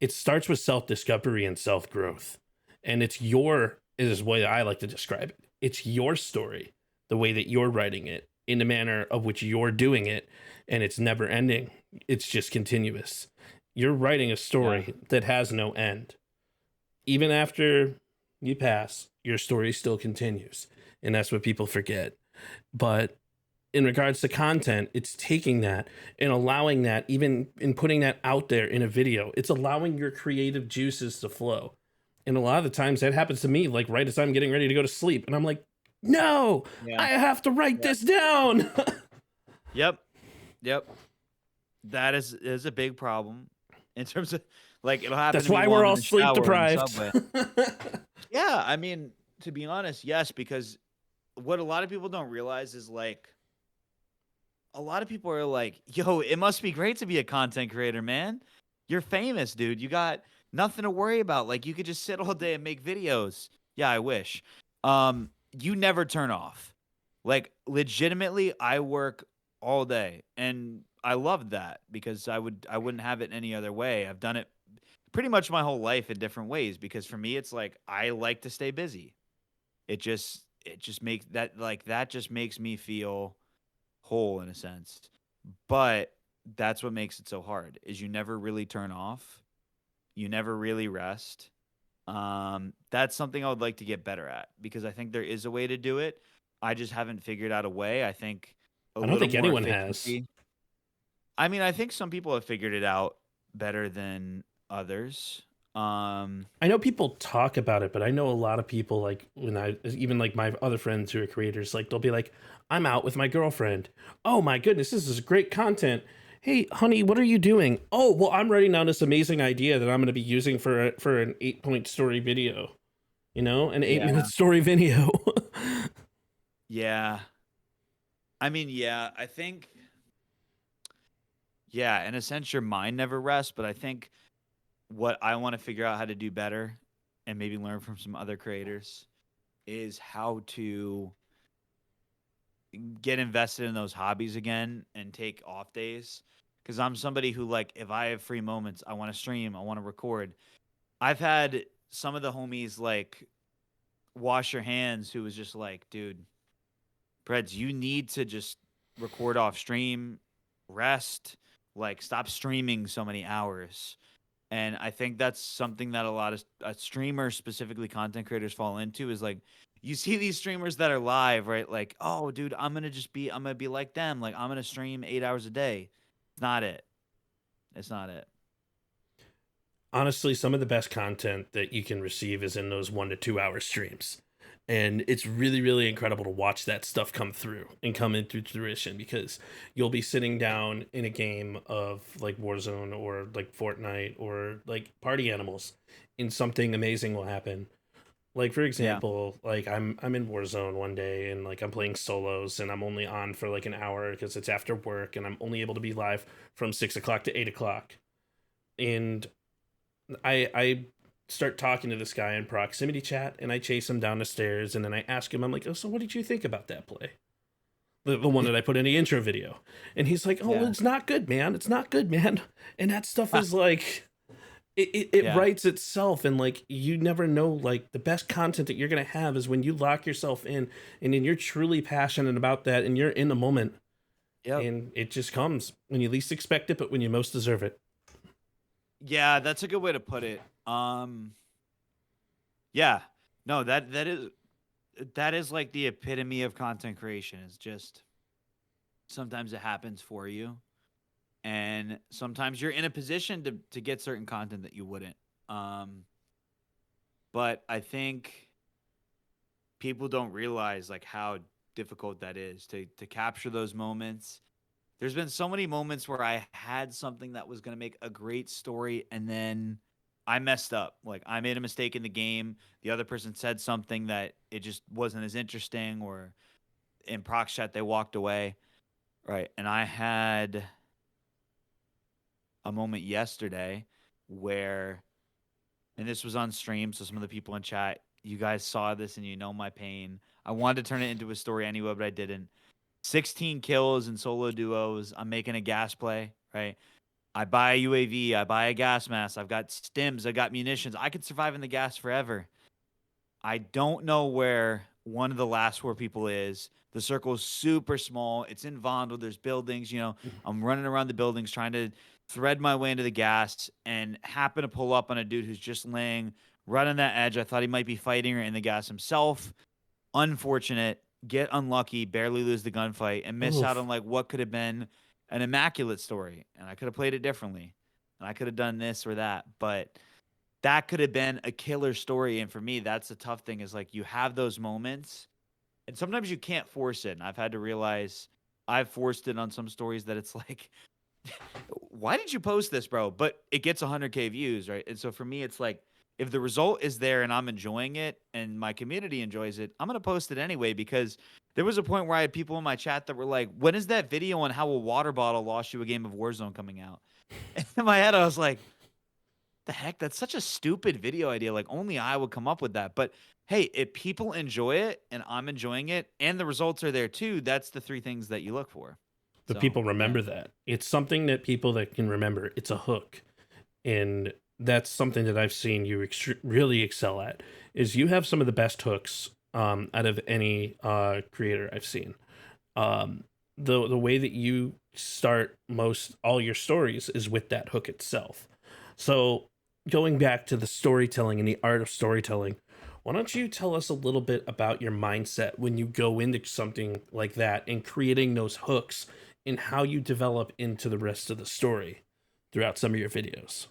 it starts with self-discovery and self-growth. And is the way I like to describe it. It's your story, the way that you're writing it, in the manner of which you're doing it, and it's never ending. It's just continuous. You're writing a story that has no end. Even after you pass, your story still continues. And that's what people forget. But in regards to content, it's taking that and allowing that, even in putting that out there in a video, it's allowing your creative juices to flow. And a lot of the times that happens to me, like right as I'm getting ready to go to sleep. And I'm like, no, I have to write this down. Yep. That is a big problem in terms of like it'll happen. That's to me why while we're I'm in all the sleep shower, in the deprived. subway. Yeah, I mean, to be honest, yes, because what a lot of people don't realize is like a lot of people are like, yo, it must be great to be a content creator, man. You're famous, dude. You got nothing to worry about. Like you could just sit all day and make videos. Yeah, I wish. You never turn off. Like legitimately, I work all day and I love that because I wouldn't have it any other way. I've done it pretty much my whole life in different ways because for me it's like I like to stay busy. It just makes that just makes me feel whole in a sense. But that's what makes it so hard is you never really turn off. You never really rest. That's something I would like to get better at because I think there is a way to do it. I just haven't figured out a way. I think I don't think anyone has. I mean, I think some people have figured it out better than others. I know people talk about it, but I know a lot of people like even like my other friends who are creators, like they'll be like, I'm out with my girlfriend. Oh my goodness, this is great content. Hey, honey, what are you doing? Oh, well, I'm writing down this amazing idea that I'm going to be using for an 8-point story video. You know, an 8-minute story video. Yeah. I mean, yeah, I think, yeah, in a sense, your mind never rests, but I think what I want to figure out how to do better and maybe learn from some other creators is how to get invested in those hobbies again and take off days. Because I'm somebody who, like, if I have free moments, I want to stream, I want to record. I've had some of the homies, like, wash your hands who was just like, dude, Preds, you need to just record off stream, rest, like, stop streaming so many hours. And I think that's something that a lot of streamers, specifically content creators, fall into is like, you see these streamers that are live, right? Like, oh, dude, I'm going to be like them. Like, I'm going to stream 8 hours a day. It's not it. It's not it. Honestly, some of the best content that you can receive is in those 1 to 2 hour streams. And it's really, really incredible to watch that stuff come through and come into fruition because you'll be sitting down in a game of like Warzone or like Fortnite or like Party Animals and something amazing will happen. Like, for example, like I'm in Warzone one day and like I'm playing solos and I'm only on for like an hour because it's after work and I'm only able to be live from 6 o'clock to 8 o'clock. And I start talking to this guy in proximity chat and I chase him down the stairs and then I ask him, I'm like, oh, so what did you think about that play? The one that I put in the intro video. And he's like, oh, well, it's not good, man. It's not good, man. And that stuff is like, it writes itself. And like, you never know, like the best content that you're going to have is when you lock yourself in and then you're truly passionate about that and you're in the moment. And it just comes when you least expect it, but when you most deserve it. Yeah, that's a good way to put it. Yeah, no, that is like the epitome of content creation. It's just sometimes it happens for you, and sometimes you're in a position to get certain content that you wouldn't. Um, but I think people don't realize like how difficult that is to capture those moments. There's been so many moments where I had something that was going to make a great story and then I messed up. Like I made a mistake in the game. The other person said something that it just wasn't as interesting, or in prox chat they walked away. Right. And I had a moment yesterday where, and this was on stream, so some of the people in chat, you guys saw this and you know my pain. I wanted to turn it into a story anyway, but I didn't. 16 kills in solo duos. I'm making a gas play, right? I buy a UAV, I buy a gas mask, I've got stims, I got munitions. I could survive in the gas forever. I don't know where one of the last four people is. The circle is super small. It's in Vondel. There's buildings. I'm running around the buildings trying to thread my way into the gas and happen to pull up on a dude who's just laying right on that edge. I thought he might be fighting in the gas himself. Unfortunate. Get unlucky. Barely lose the gunfight and miss out on like what could have been an immaculate story. And I could have played it differently. And I could have done this or that. But that could have been a killer story. And for me, that's the tough thing, is like you have those moments and sometimes you can't force it. And I've had to realize I've forced it on some stories that it's like, why did you post this, bro? But it gets 100K views, right? And so for me, it's like, if the result is there and I'm enjoying it and my community enjoys it, I'm going to post it anyway, because there was a point where I had people in my chat that were like, when is that video on how a water bottle lost you a game of Warzone coming out? And in my head, I was like, the heck? That's such a stupid video idea. Like, only I would come up with that. But hey, if people enjoy it and I'm enjoying it and the results are there too, that's the three things that you look for. The people remember that. It's something that people that can remember. It's a hook. And that's something that I've seen you really excel at, is you have some of the best hooks out of any creator I've seen. The way that you start all your stories is with that hook itself. So going back to the storytelling and the art of storytelling, why don't you tell us a little bit about your mindset when you go into something like that and creating those hooks, and how you develop into the rest of the story throughout some of your videos?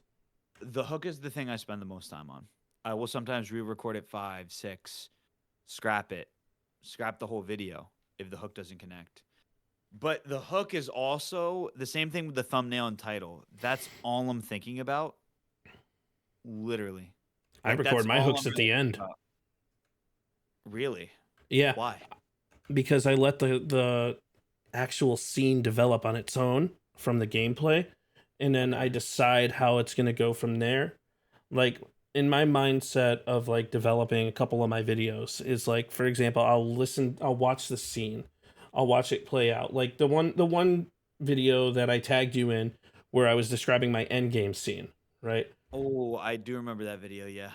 The hook is the thing I spend the most time on. I will sometimes re-record it 5, 6, scrap the whole video if the hook doesn't connect. But the hook is also the same thing with the thumbnail and title. That's all I'm thinking about. Literally. I record my hooks at the end. Really? Yeah. Why? Because I let the actual scene develop on its own from the gameplay, and then I decide how it's going to go from there. Like, in my mindset of like developing a couple of my videos is like, for example, I'll watch the scene. I'll watch it play out. Like the one video that I tagged you in where I was describing my end game scene, right? Oh, I do remember that video, yeah.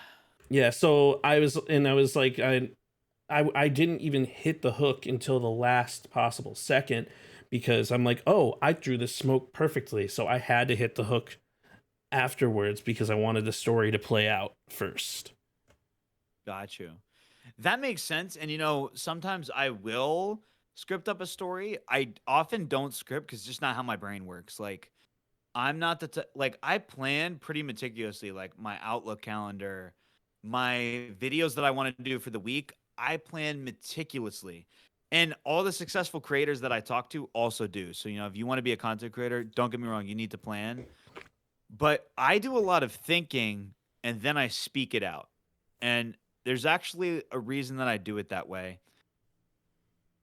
Yeah, so I was like, I didn't even hit the hook until the last possible second, because I'm like, oh, I threw the smoke perfectly. So I had to hit the hook afterwards because I wanted the story to play out first. Got you. That makes sense. And sometimes I will script up a story. I often don't script because it's just not how my brain works. Like, I'm not like, I plan pretty meticulously, like my Outlook calendar, my videos that I want to do for the week. I plan meticulously. And all the successful creators that I talk to also do. So, if you want to be a content creator, don't get me wrong, you need to plan. But I do a lot of thinking and then I speak it out. And there's actually a reason that I do it that way.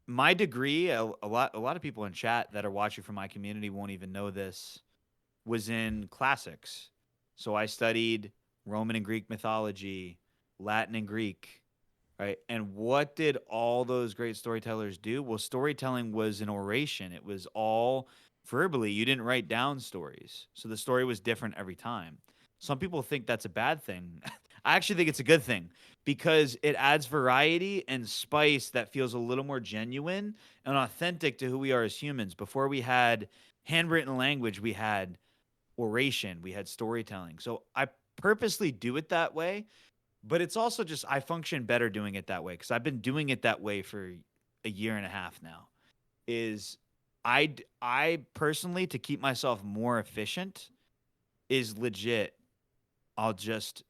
My degree, a lot of people in chat that are watching from my community won't even know this, was in classics. So I studied Roman and Greek mythology, Latin and Greek, right? And what did all those great storytellers do? Well, storytelling was an oration. It was all verbally. You didn't write down stories. So the story was different every time. Some people think that's a bad thing. I actually think it's a good thing, because it adds variety and spice that feels a little more genuine and authentic to who we are as humans. Before we had handwritten language, we had oration, we had storytelling. So I purposely do it that way, but it's also just I function better doing it that way, because I've been doing it that way for a year and a half now. Is I personally, to keep myself more efficient, is legit, I'll just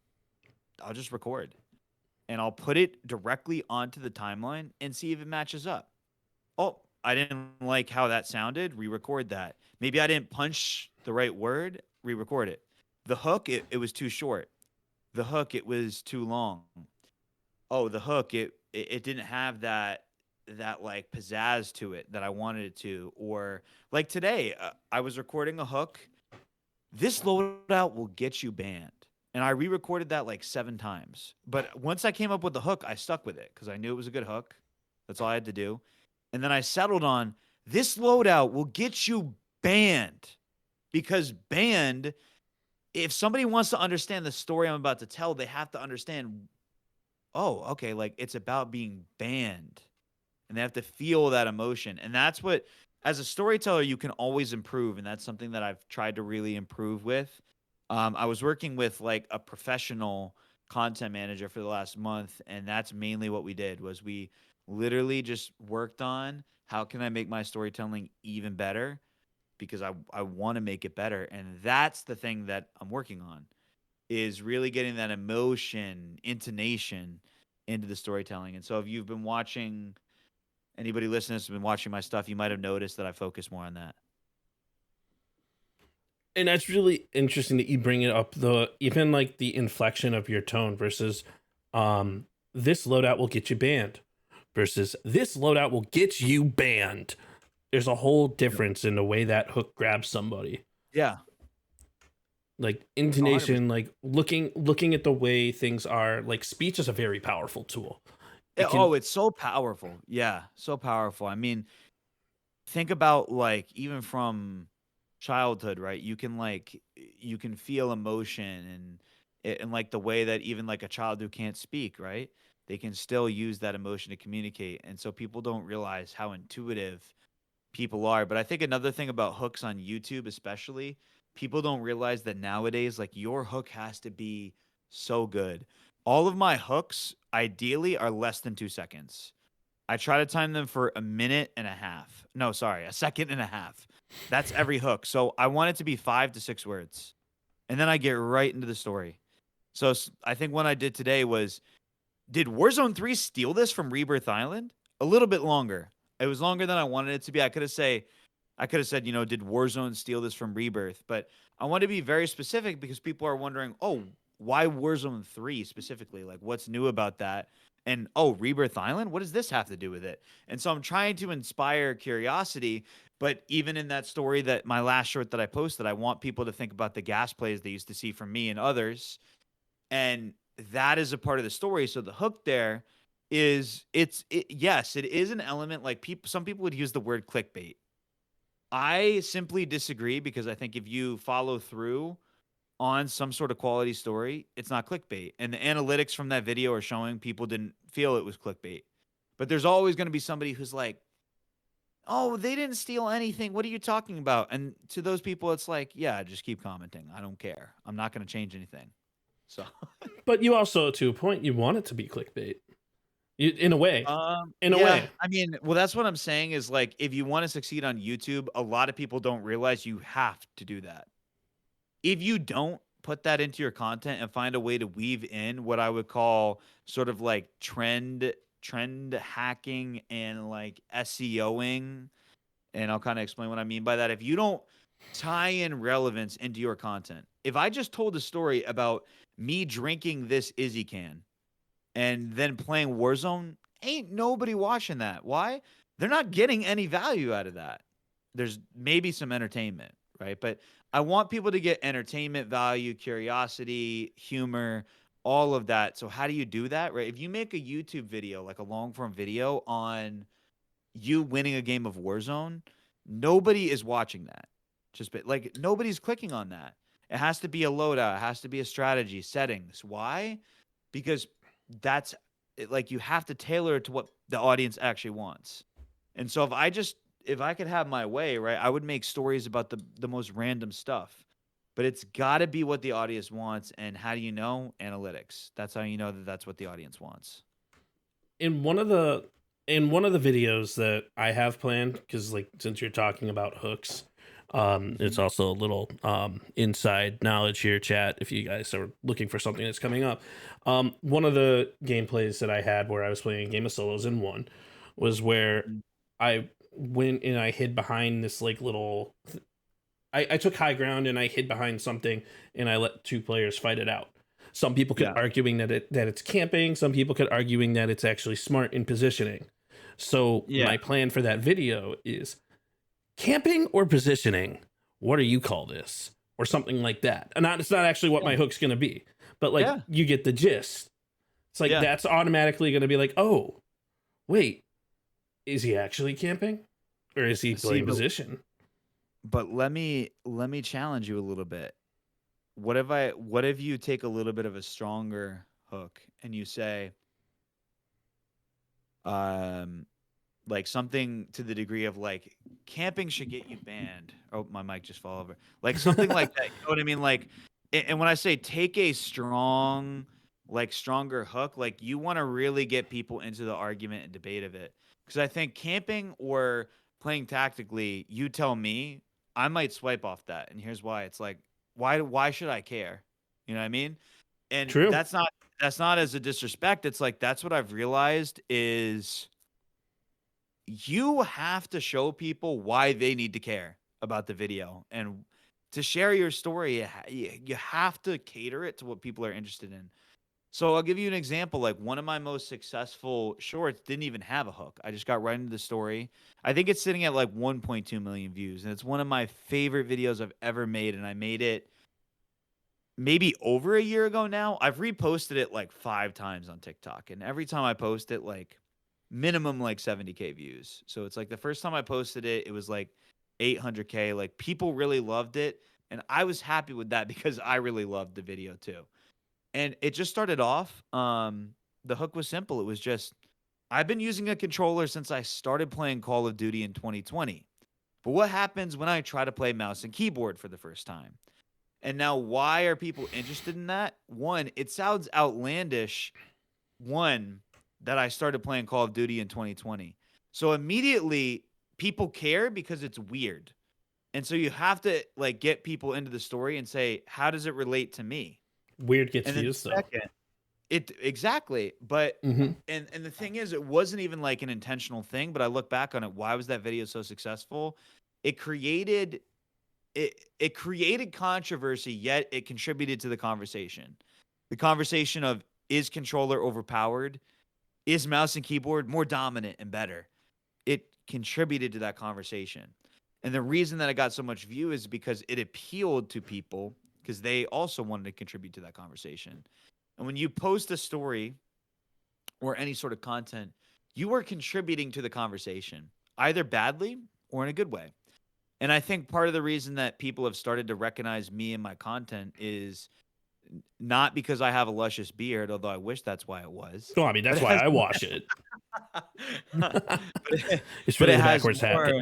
just record, and I'll put it directly onto the timeline and see if it matches up. Oh, I didn't like how that sounded. Re-record that. Maybe I didn't punch the right word. Re-record it. The hook, it was too short. The hook, it was too long. Oh, the hook, it didn't have that like pizzazz to it that I wanted it to. Or like today, I was recording a hook. This loadout will get you banned. And I re-recorded that like 7 times. But once I came up with the hook, I stuck with it because I knew it was a good hook. That's all I had to do. And then I settled on this loadout will get you banned, because banned, if somebody wants to understand the story I'm about to tell, they have to understand, oh, okay, like it's about being banned, and they have to feel that emotion. And that's what, as a storyteller, you can always improve. And that's something that I've tried to really improve with. I was working with like a professional content manager for the last month, and that's mainly what we did. Was we literally just worked on how can I make my storytelling even better, because I want to make it better. And that's the thing that I'm working on, is really getting that emotion, intonation into the storytelling. And so if you've been watching, anybody listening has been watching my stuff, you might have noticed that I focus more on that. And that's really interesting that you bring it up, the even like the inflection of your tone versus this loadout will get you banned versus this loadout will get you banned. There's a whole difference in the way that hook grabs somebody. Yeah. Like intonation, like looking at the way things are. Like speech is a very powerful tool. It's so powerful. Yeah, so powerful. I mean, think about like even from childhood, right? You can feel emotion, and like the way that even like a child who can't speak, right? They can still use that emotion to communicate. And so people don't realize how intuitive people are. But I think another thing about hooks on YouTube, especially, people don't realize that nowadays, like your hook has to be so good. All of my hooks, ideally, are less than 2 seconds. I try to time them for a minute and a half. No, sorry, a second and a half. That's every hook. So I want it to be 5 to 6 words. And then I get right into the story. So I think what I did today was, did Warzone 3 steal this from Rebirth Island? A little bit longer. It was longer than I wanted it to be. I could have said, did Warzone steal this from Rebirth? But I want to be very specific, because people are wondering, oh, why Warzone 3 specifically? Like, what's new about that? And, oh, Rebirth Island? What does this have to do with it? And so I'm trying to inspire curiosity. But even in that story, that my last short that I posted, I want people to think about the gas plays they used to see from me and others. And that is a part of the story. So the hook there is, yes, it is an element. Like some people would use the word clickbait. I simply disagree, because I think if you follow through on some sort of quality story, it's not clickbait. And the analytics from that video are showing people didn't feel it was clickbait. But there's always going to be somebody who's like, oh, they didn't steal anything. What are you talking about? And to those people, it's like, yeah, just keep commenting. I don't care. I'm not going to change anything. So, but you also, to a point, you want it to be clickbait. In a way. In a way. I mean, well, that's what I'm saying is, like, if you want to succeed on YouTube, a lot of people don't realize you have to do that. If you don't put that into your content and find a way to weave in what I would call sort of like trend hacking and like SEOing, and I'll kind of explain what I mean by that. If you don't tie in relevance into your content, if I just told a story about me drinking this Izzy can and then playing Warzone, ain't nobody watching that. Why? They're not getting any value out of that. There's maybe some entertainment, right? But I want people to get entertainment value, curiosity, humor, all of that. So how do you do that, right? If you make a YouTube video, like a long form video on you winning a game of Warzone, nobody is watching that. Like nobody's clicking on that. It has to be a loadout. It has to be a strategy, settings. Why? Because that's like, you have to tailor it to what the audience actually wants. And so if I could have my way, right, I would make stories about the most random stuff. But it's got to be what the audience wants. And how do you know? Analytics. That's how you know that that's what the audience wants. In one of the videos that I have planned, because like since you're talking about hooks, It's also a little inside knowledge here, chat, if you guys are looking for something that's coming up. One of the gameplays that I had where I was playing a game of solos in one was where I went and I hid behind this like little. I took high ground and I hid behind something and I let two players fight it out. Some people could arguing that it's camping. Some people could arguing that it's actually smart in positioning. So my plan for that video is camping or positioning. What do you call this? Or something like that. And it's not actually what my hook's going to be, but like you get the gist. It's like that's automatically going to be like, oh, wait, is he actually camping or is he playing position? But let me challenge you a little bit. What if you take a little bit of a stronger hook and you say, like something to the degree of like camping should get you banned. Oh, my mic just fell over. Like something like that. You know what I mean? Like, and when I say take a strong, like stronger hook, like you want to really get people into the argument and debate of it. Because I think camping or playing tactically, you tell me, I might swipe off that. And here's why. It's like, why should I care? You know what I mean? And True. that's not as a disrespect. It's like that's what I've realized is you have to show people why they need to care about the video. And to share your story, you have to cater it to what people are interested in. So I'll give you an example. Like one of my most successful shorts didn't even have a hook. I just got right into the story. I think it's sitting at like 1.2 million views. And it's one of my favorite videos I've ever made. And I made it maybe over a year ago now. I've reposted it like 5 times on TikTok. And every time I post it, like minimum like 70K views. So it's like the first time I posted it, it was like 800K. Like people really loved it. And I was happy with that because I really loved the video too. And it just started off. The hook was simple. It was just, I've been using a controller since I started playing Call of Duty in 2020. But what happens when I try to play mouse and keyboard for the first time? And now why are people interested in that? One, it sounds outlandish. One, that I started playing Call of Duty in 2020. So immediately people care because it's weird. And so you have to like get people into the story and say, how does it relate to me? Weird gets views though. It exactly. But Mm-hmm. and the thing is, it wasn't even like an intentional thing, but I look back on it. Why was that video so successful? It created controversy, yet it contributed to the conversation. The conversation of, is controller overpowered? Is mouse and keyboard more dominant and better? It contributed to that conversation. And the reason that it got so much view is because it appealed to people because they also wanted to contribute to that conversation. And when you post a story or any sort of content, you are contributing to the conversation, either badly or in a good way. And I think part of the reason that people have started to recognize me and my content is not because I have a luscious beard, although I wish that's why it was. Well, I mean, that's why I wash it. It's but really it the has backwards hat.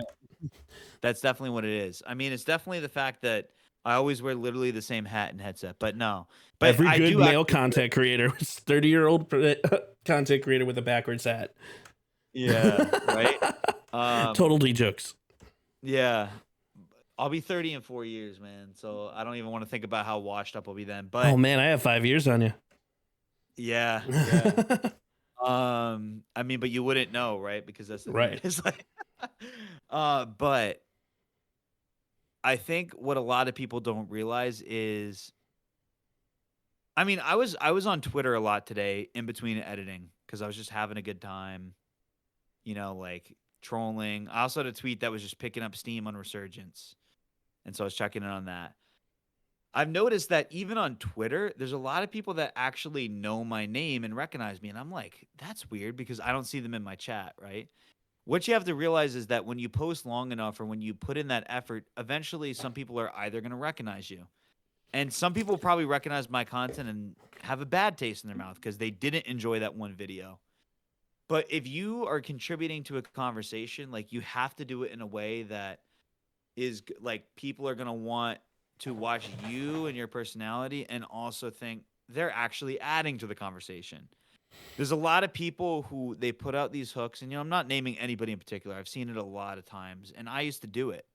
That's definitely what it is. I mean, it's definitely the fact that I always wear literally the same hat and headset, but no. But Every I good do male actually- content creator is 30-year-old content creator with a backwards hat. Yeah, right? Total D jokes. Yeah. I'll be 30 in 4 years, man. So I don't even want to think about how washed up I'll be then. But Oh man, I have 5 years on you. yeah. I mean, but you wouldn't know, right? Because that's the thing. Right. It's like, but I think what a lot of people don't realize is, I mean, I was on Twitter a lot today in between editing because I was just having a good time, you know, like trolling. I also had a tweet that was just picking up steam on Resurgence. And so I was checking in on that. I've noticed that even on Twitter, there's a lot of people that actually know my name and recognize me. And I'm like, that's weird because I don't see them in my chat, right? What you have to realize is that when you post long enough or when you put in that effort, eventually some people are either going to recognize you. And some people probably recognize my content and have a bad taste in their mouth because they didn't enjoy that one video. But if you are contributing to a conversation, like you have to do it in a way that is like people are going to want to watch you and your personality and also think they're actually adding to the conversation. There's a lot of people who they put out these hooks, and I'm not naming anybody in particular. I've seen it a lot of times, and I used to do it.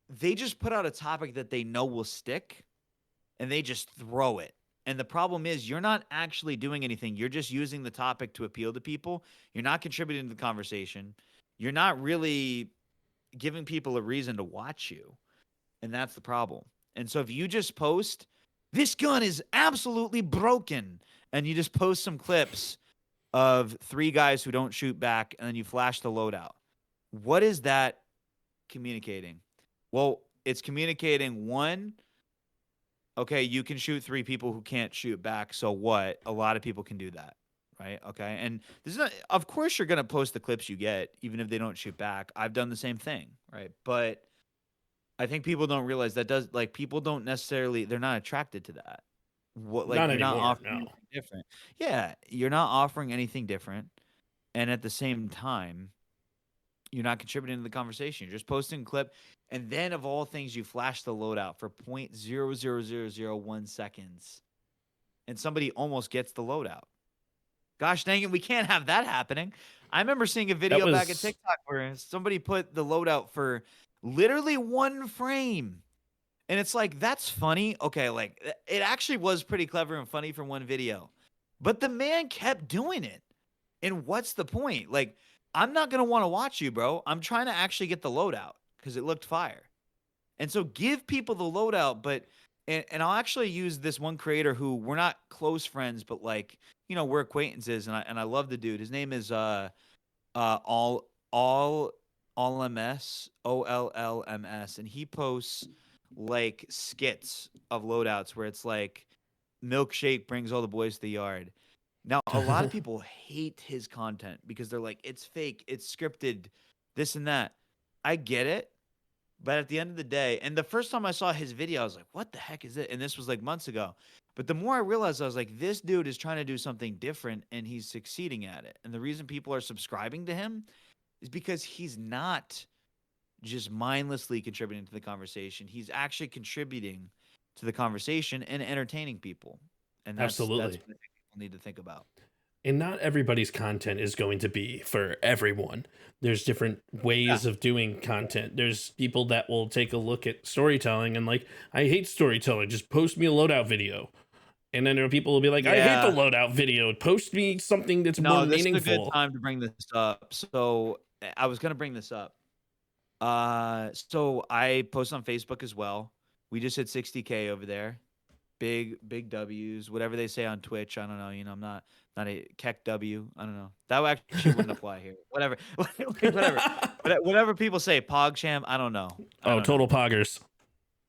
they just put out a topic that they know will stick and they just throw it. And the problem is you're not actually doing anything. You're just using the topic to appeal to people. You're not contributing to the conversation. You're not really giving people a reason to watch you. And that's the problem. And so if you just post, this gun is absolutely broken, and you just post some clips of 3 guys who don't shoot back, and then you flash the loadout, what is that communicating? Well, it's communicating, one, okay, you can shoot 3 people who can't shoot back. So what? A lot of people can do that, right? Okay. And this is not, of course, you're going to post the clips you get, even if they don't shoot back. I've done the same thing, right? But I think people don't realize that people don't necessarily, they're not attracted to that. What, like, Not you're not anymore, offering no. anything different. Yeah. You're not offering anything different. And at the same time, you're not contributing to the conversation. You're just posting a clip. And then, of all things, you flash the loadout for 0.00001 seconds. And somebody almost gets the loadout. Gosh dang it, we can't have that happening. I remember seeing a video back at TikTok where somebody put the loadout for literally 1 frame. And it's like, that's funny. Okay, like, it actually was pretty clever and funny for one video. But the man kept doing it. And what's the point? Like, I'm not going to want to watch you, bro. I'm trying to actually get the loadout because it looked fire. And so give people the loadout, but and I'll actually use this one creator who we're not close friends, but like, we're acquaintances, and I love the dude. His name is all MS, OLLMS, and he posts like skits of loadouts where it's like milkshake brings all the boys to the yard. Now, a lot of people hate his content because they're like, it's fake, it's scripted, this and that. I get it. But at the end of the day, and the first time I saw his video, I was like, what the heck is it? And this was like months ago. But the more I realized, I was like, this dude is trying to do something different and he's succeeding at it. And the reason people are subscribing to him is because he's not just mindlessly contributing to the conversation. He's actually contributing to the conversation and entertaining people. And that's what I think people need to think about. And not everybody's content is going to be for everyone. There's different ways of doing content. There's people that will take a look at storytelling and like, I hate storytelling, just post me a loadout video. And then there are people who will be like, I hate the loadout video, post me something that's more meaningful. This is a good time to bring this up. So I was going to bring this up. So I post on Facebook as well. We just hit 60K over there. Big W's, whatever they say on Twitch. I don't know. I'm not a Keck W. I don't know. That actually wouldn't apply here. Whatever. Whatever people say, PogChamp. I don't know. Total poggers.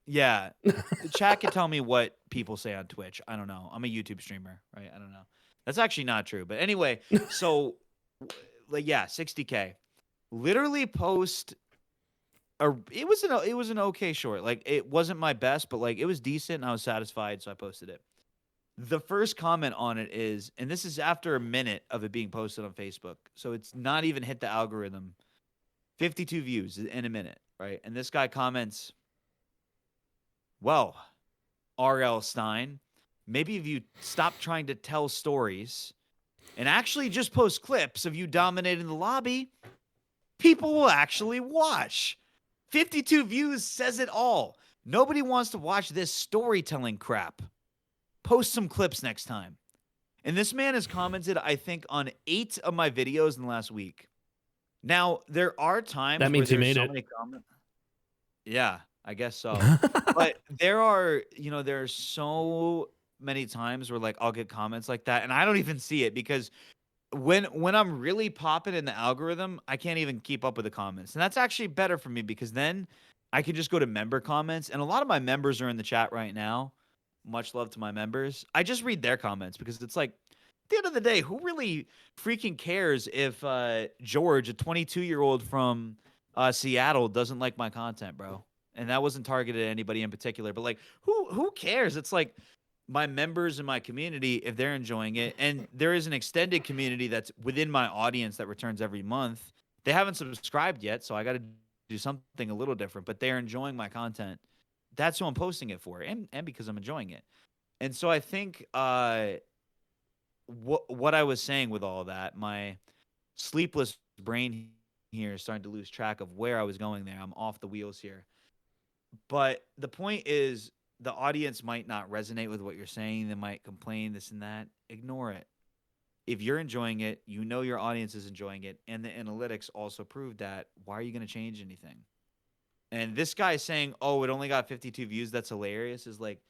Yeah. The chat can tell me what people say on Twitch. I don't know. I'm a YouTube streamer, right? I don't know. That's actually not true. But anyway, so like, yeah, 60K. Literally post it was an okay short. Like, it wasn't my best, but like, it was decent and I was satisfied, so I posted it. The first comment on it is, and this is after a minute of it being posted on Facebook, so it's not even hit the algorithm, 52 views in a minute, right? And this guy comments, well, RL Stein, maybe if you stop trying to tell stories and actually just post clips of you dominating the lobby, people will actually watch. 52 views says it all. Nobody wants to watch this storytelling crap. Post some clips next time. And this man has commented, I think, on 8 of my videos in the last week. Now, there are times that means where he there's made so it. many comments. Yeah, I guess so. But there are so many times where like I'll get comments like that and I don't even see it because when I'm really popping in the algorithm, I can't even keep up with the comments. And that's actually better for me because then I can just go to member comments. And a lot of my members are in the chat right now. Much love to my members. I just read their comments because it's like, at the end of the day, who really freaking cares if George, a 22-year-old from Seattle, doesn't like my content, bro? And that wasn't targeted at anybody in particular. But like, who cares? It's like, my members in my community, if they're enjoying it, and there is an extended community that's within my audience that returns every month. They haven't subscribed yet, so I got to do something a little different, but they're enjoying my content. That's who I'm posting it for, and because I'm enjoying it. And so I think what I was saying with all that, my sleepless brain here is starting to lose track of where I was going there. I'm off the wheels here. But the point is, the audience might not resonate with what you're saying. They might complain, this and that. Ignore it. If you're enjoying it, you know your audience is enjoying it, and the analytics also prove that. Why are you going to change anything? And this guy saying, "Oh, it only got 52 views. That's hilarious." Is like,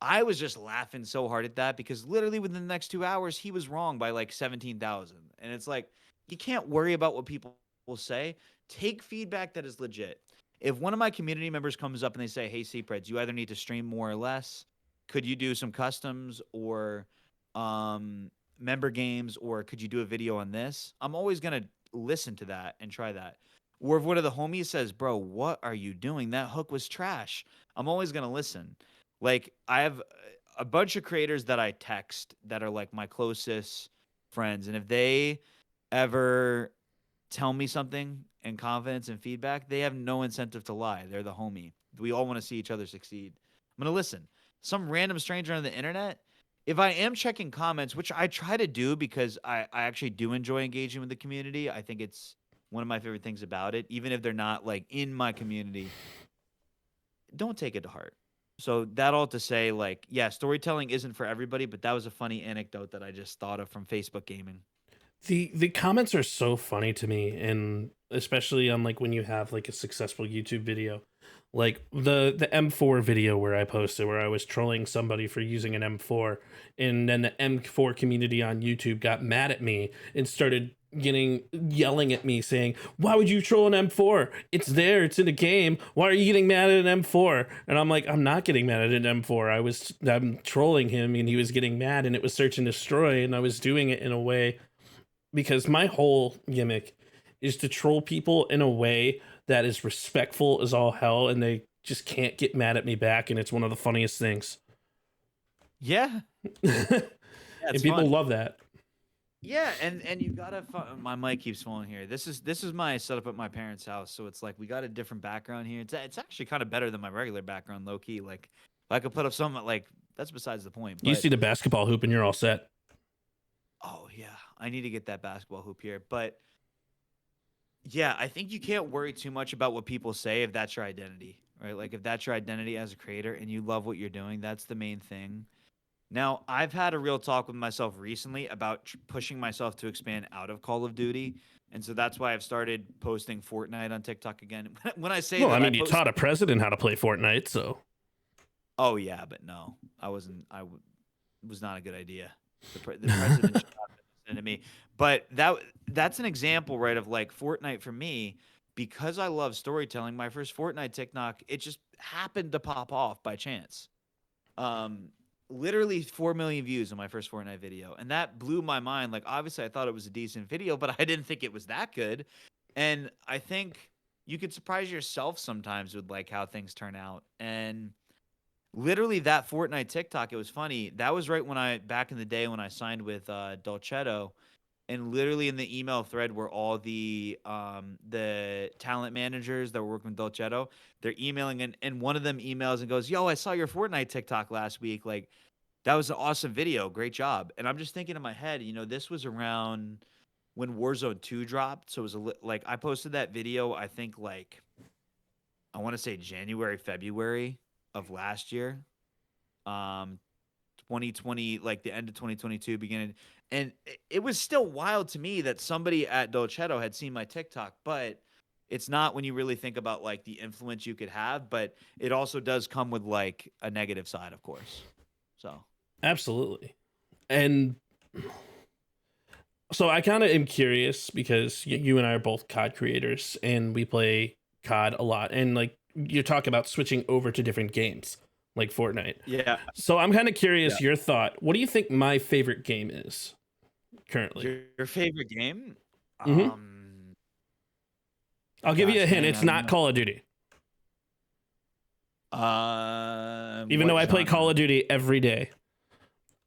I was just laughing so hard at that because literally within the next 2 hours, he was wrong by like 17,000. And it's like, you can't worry about what people will say. Take feedback that is legit. If one of my community members comes up and they say, "Hey, Cpreds, you either need to stream more or less. Could you do some customs or member games, or could you do a video on this?" I'm always going to listen to that and try that. Or if one of the homies says, "Bro, what are you doing? That hook was trash." I'm always going to listen. Like, I have a bunch of creators that I text that are like my closest friends. And if they ever tell me something in confidence and feedback, they have no incentive to lie. They're the homie. We all want to see each other succeed. I'm going to listen. Some random stranger on the internet, if I am checking comments, which I try to do because I actually do enjoy engaging with the community. I think it's one of my favorite things about it, even if they're not like in my community. Don't take it to heart. So that all to say, like, yeah, storytelling isn't for everybody, but that was a funny anecdote that I just thought of from Facebook gaming. The comments are so funny to me, and especially on like when you have like a successful YouTube video, like the M4 video where I posted where I was trolling somebody for using an M4, and then the M4 community on YouTube got mad at me and started yelling at me saying, "Why would you troll an M4? It's there, it's in the game. Why are you getting mad at an M4?" And I'm like, I'm not getting mad at an M4. I'm trolling him and he was getting mad, and it was search and destroy, and I was doing it in a way because my whole gimmick is to troll people in a way that is respectful as all hell, and they just can't get mad at me back, and it's one of the funniest things. Yeah. And people fun. love that. Yeah, and you gotta. My mic keeps falling here. This is my setup at my parents' house, so it's like we got a different background here. It's actually kind of better than my regular background, low key. Like, if I could put up something like that's besides the point. You But, see the basketball hoop, and you're all set. oh yeah, I need to get that basketball hoop here. But yeah, I think you can't worry too much about what people say if that's your identity, right? Like if that's your identity as a creator and you love what you're doing, that's the main thing. Now, I've had a real talk with myself recently about pushing myself to expand out of Call of Duty. And so that's why I've started posting Fortnite on TikTok again. When I say Well, that, I mean, you taught a president how to play Fortnite, so. Oh, yeah, but no, was not a good idea. The president should not listen to me. But that's an example, right, of like Fortnite for me. Because I love storytelling, my first Fortnite TikTok, it just happened to pop off by chance. Literally 4 million views on my first Fortnite video. And that blew my mind. Like, obviously, I thought it was a decent video, but I didn't think it was that good. And I think you could surprise yourself sometimes with, like, how things turn out. And literally that Fortnite TikTok, it was funny. That was right when back in the day when I signed with Dolcetto. And literally in the email thread were all the talent managers that were working with Dolcetto. They're emailing, and one of them emails and goes, "Yo, I saw your Fortnite TikTok last week. Like, that was an awesome video. Great job." And I'm just thinking in my head, this was around when Warzone 2 dropped. So it was like I posted that video, I think like I want to say January, February of last year. 2020, like the end of 2022, beginning. And it was still wild to me that somebody at Dolcetto had seen my TikTok, but it's not when you really think about like the influence you could have, but it also does come with like a negative side, of course. So Absolutely. And so I kind of am curious because you and I are both COD creators and we play COD a lot. And like you talk about switching over to different games like Fortnite. yeah. So I'm kind of curious your thought. What do you think my favorite game is currently? Your favorite game? Mhm. I'll give you a hint. man, It's not Call of Duty. Even though I play Call of Duty every day.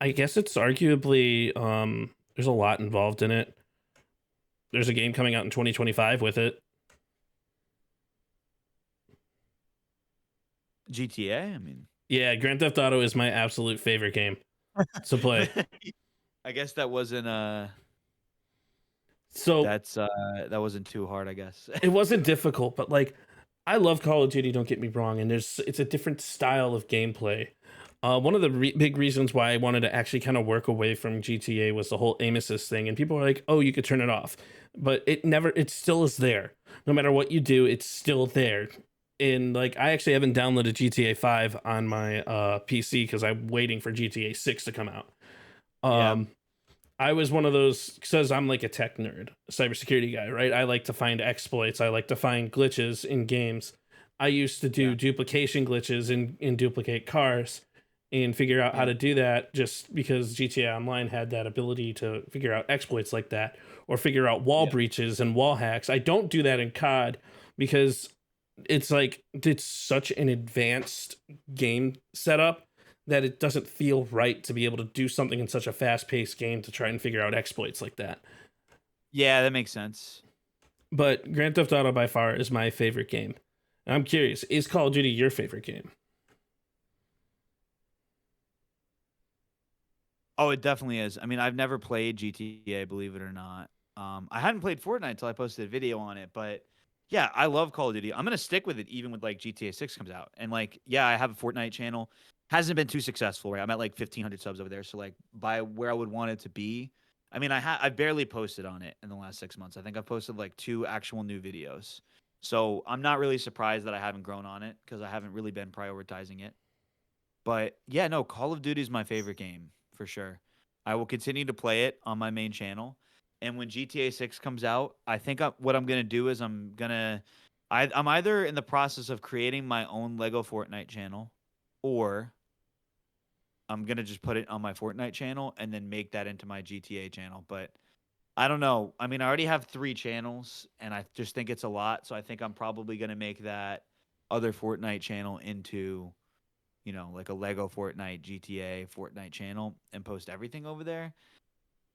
I guess it's arguably there's a lot involved in it. There's a game coming out in 2025 with it. GTA, I mean. Yeah, Grand Theft Auto is my absolute favorite game to play. I guess that wasn't So that wasn't too hard, I guess. it wasn't difficult, but like I love Call of Duty, don't get me wrong, and it's a different style of gameplay. One of the big reasons why I wanted to actually kind of work away from GTA was the whole aim assist thing, and people were like, "Oh, you could turn it off," but it still is there. No matter what you do, it's still there. And like, I actually haven't downloaded GTA 5 on my PC because I'm waiting for GTA 6 to come out. Yeah. I was one of those because I'm like a tech nerd, cybersecurity guy, right? I like to find exploits. I like to find glitches in games. I used to do Yeah. duplication glitches in duplicate cars and figure out how Yeah. to do that just because GTA Online had that ability to figure out exploits like that or figure out wall Yeah. breaches and wall hacks. I don't do that in COD because it's such an advanced game setup that it doesn't feel right to be able to do something in such a fast-paced game to try and figure out exploits like that. Yeah, that makes sense. But Grand Theft Auto by far is my favorite game. I'm curious, is Call of Duty your favorite game? Oh, it definitely is. I mean, I've never played GTA, believe it or not. I hadn't played Fortnite until I posted a video on it, but yeah, I love Call of Duty. I'm gonna stick with it even with like GTA 6 comes out. And like, yeah, I have a Fortnite channel. Hasn't been too successful, right? I'm at like 1,500 subs over there. So like by where I would want it to be. I mean, I barely posted on it in the last 6 months. I think I've posted like 2 actual new videos. So I'm not really surprised that I haven't grown on it because I haven't really been prioritizing it. But yeah, no, Call of Duty is my favorite game for sure. I will continue to play it on my main channel. And when GTA 6 comes out, I think what I'm going to do is I'm either in the process of creating my own Lego Fortnite channel or I'm going to just put it on my Fortnite channel and then make that into my GTA channel. But I don't know. I mean, I already have 3 channels and I just think it's a lot. So I think I'm probably going to make that other Fortnite channel into like a Lego Fortnite, GTA Fortnite channel and post everything over there.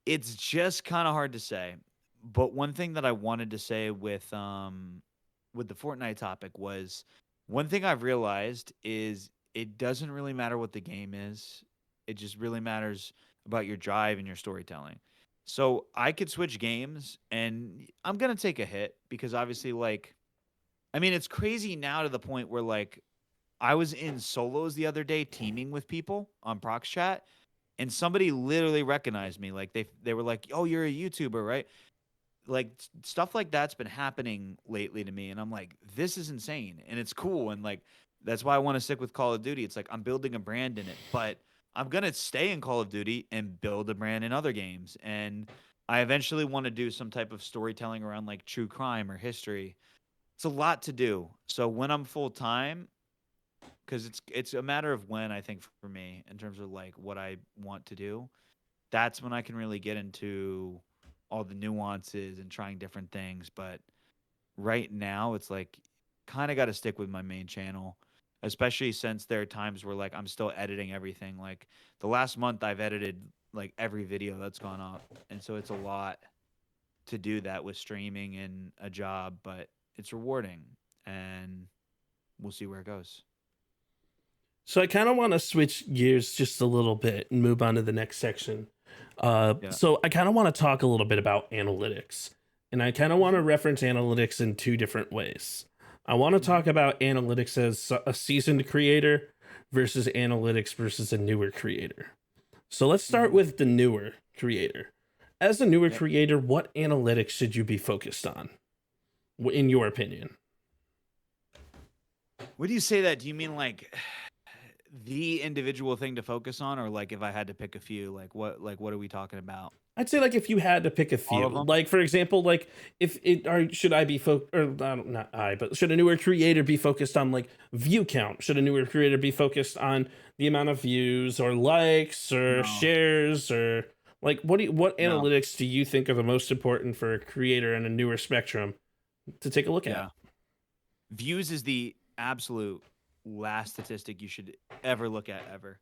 It's just kind of hard to say. But one thing that I wanted to say with the Fortnite topic was one thing I've realized is it doesn't really matter what the game is. It just really matters about your drive and your storytelling. So I could switch games and I'm going to take a hit because obviously like I mean it's crazy now to the point where like I was in solos the other day teaming with people on Prox Chat, and somebody literally recognized me. Like they were like, "Oh, you're a YouTuber, right?" Like stuff like that's been happening lately to me, and I'm like, "This is insane," and it's cool, and like that's why I want to stick with Call of Duty. It's like I'm building a brand in it, but I'm gonna stay in Call of Duty and build a brand in other games, and I eventually want to do some type of storytelling around like true crime or history. It's a lot to do. So when I'm full time, because it's a matter of when I think for me in terms of like what I want to do. That's when I can really get into all the nuances and trying different things. But right now, it's like kind of got to stick with my main channel, especially since there are times where like I'm still editing everything. Like the last month, I've edited like every video that's gone up, and so it's a lot to do that with streaming and a job, but it's rewarding, and we'll see where it goes. So I kind of want to switch gears just a little bit and move on to the next section. Yeah. So I kind of want to talk a little bit about analytics, and I kind of want to reference analytics in 2 different ways. I want to talk about analytics as a seasoned creator versus analytics versus a newer creator. So let's start with the newer creator. As a newer Yep. creator, what analytics should you be focused on, in your opinion? When you say that, do you mean like the individual thing to focus on, or like if I had to pick a few, like what are we talking about? I'd say like if you had to pick a All few, of them? like for example, like if it or should I be or not I, but should a newer creator be focused on like view count? Should a newer creator be focused on the amount of views or likes or No, shares or like what no, analytics do you think are the most important for a creator in a newer spectrum to take a look at? yeah. Views is the absolute last statistic you should ever look at ever,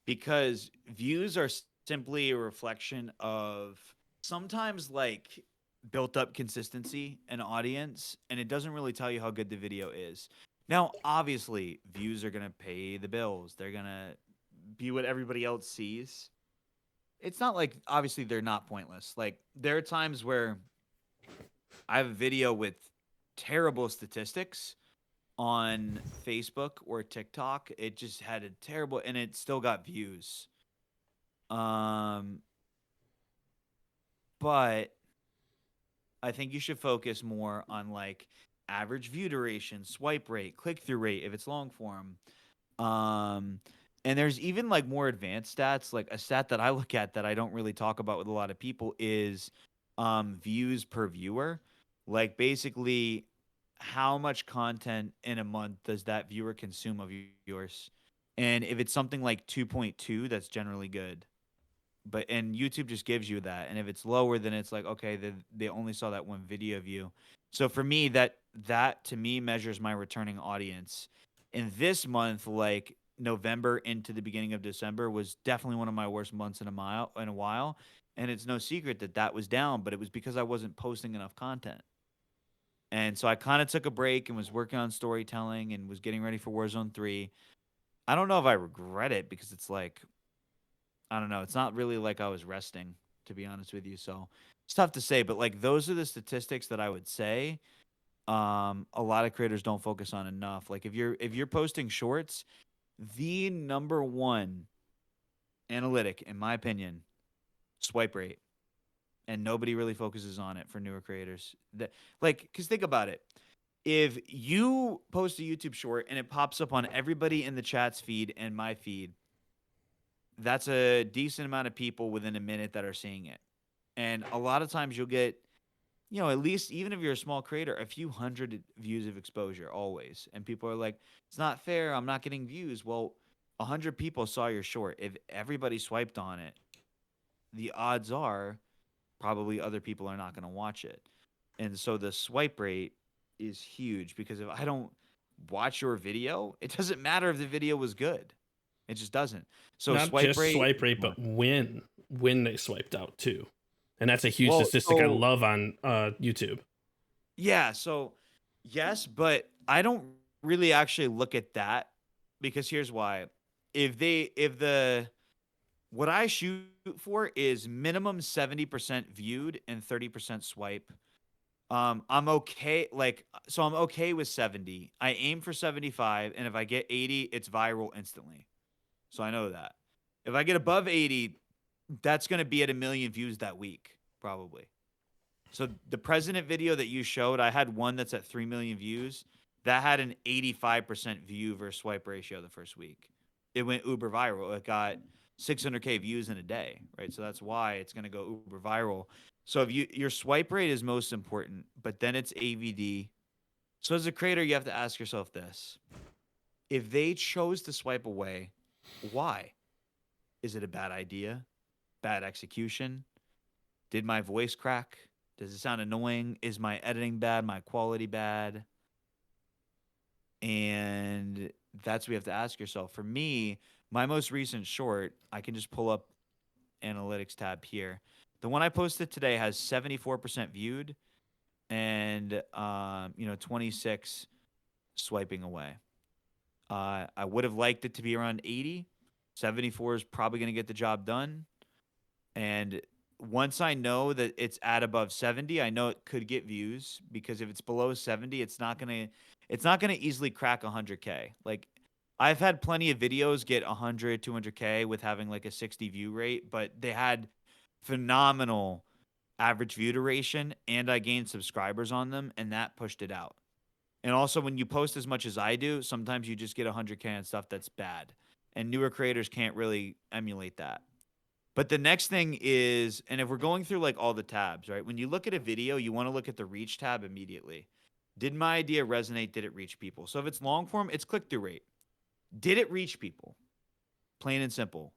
because views are simply a reflection of sometimes like built up consistency and audience, and it doesn't really tell you how good the video is. Now, obviously, views are going to pay the bills. They're going to be what everybody else sees. It's not like obviously they're not pointless. Like there are times where I have a video with terrible statistics, on Facebook or TikTok, it just had a terrible, and it still got views. Um, but I think you should focus more on like average view duration, swipe rate, click through rate if it's long form. Um, and there's even like more advanced stats. Like a stat that I look at that I don't really talk about with a lot of people is views per viewer. Like basically, how much content in a month does that viewer consume of yours? And if it's something like 2.2, that's generally good. But and YouTube just gives you that. And if it's lower, then it's like okay, they only saw that one video view. So for me, that to me measures my returning audience. In this month, like November into the beginning of December, was definitely one of my worst months in a while. And it's no secret that that was down, but it was because I wasn't posting enough content. And so I kind of took a break and was working on storytelling and was getting ready for Warzone 3. I don't know if I regret it because it's like I don't know. It's not really like I was resting, to be honest with you. So it's tough to say, but like those are the statistics that I would say a lot of creators don't focus on enough. Like if you're posting shorts, the number one analytic, in my opinion, swipe rate. And nobody really focuses on it for newer creators. That like, cause think about it. If you post a YouTube short and it pops up on everybody in the chat's feed and my feed, that's a decent amount of people within a minute that are seeing it. And a lot of times you'll get, at least even if you're a small creator, a few hundred views of exposure always. And people are like, it's not fair. I'm not getting views. Well, 100 people saw your short. If everybody swiped on it, the odds are probably other people are not going to watch it. And so the swipe rate is huge because if I don't watch your video, it doesn't matter if the video was good. It just doesn't. So Not swipe just rate, swipe rate, but when they swiped out too. And that's a huge well, statistic I so love on YouTube. yeah, so yes, but I don't really actually look at that because here's why. If the what I shoot for is minimum 70% viewed and 30% swipe. I'm okay so I'm okay with 70. I aim for 75 and if I get 80, it's viral instantly. So I know that. If I get above 80, that's going to be at 1 million views that week probably. So the president video that you showed, I had one that's at 3 million views. That had an 85% view versus swipe ratio the first week. It went uber viral. It got 600K views in a day, right? So that's why it's going to go uber viral. So if your swipe rate is most important, but then it's AVD. So as a creator, you have to ask yourself this. If they chose to swipe away, why? Is it a bad idea? Bad execution? Did my voice crack? Does it sound annoying? Is my editing bad? My quality bad? And that's what you have to ask yourself. For me, my most recent short, I can just pull up analytics tab here. The one I posted today has 74% viewed and 26 swiping away. I would have liked it to be around 80. 74 is probably going to get the job done. And once I know that it's at above 70, I know it could get views because if it's below 70, it's not going to easily crack 100K. Like I've had plenty of videos get 100, 200K with having like a 60 view rate, but they had phenomenal average view duration and I gained subscribers on them and that pushed it out. And also when you post as much as I do, sometimes you just get 100K and stuff that's bad. And newer creators can't really emulate that. But the next thing is, and if we're going through like all the tabs, right? When you look at a video, you want to look at the reach tab immediately. Did my idea resonate? Did it reach people? So if it's long form, it's click through rate. Did it reach people? Plain and simple.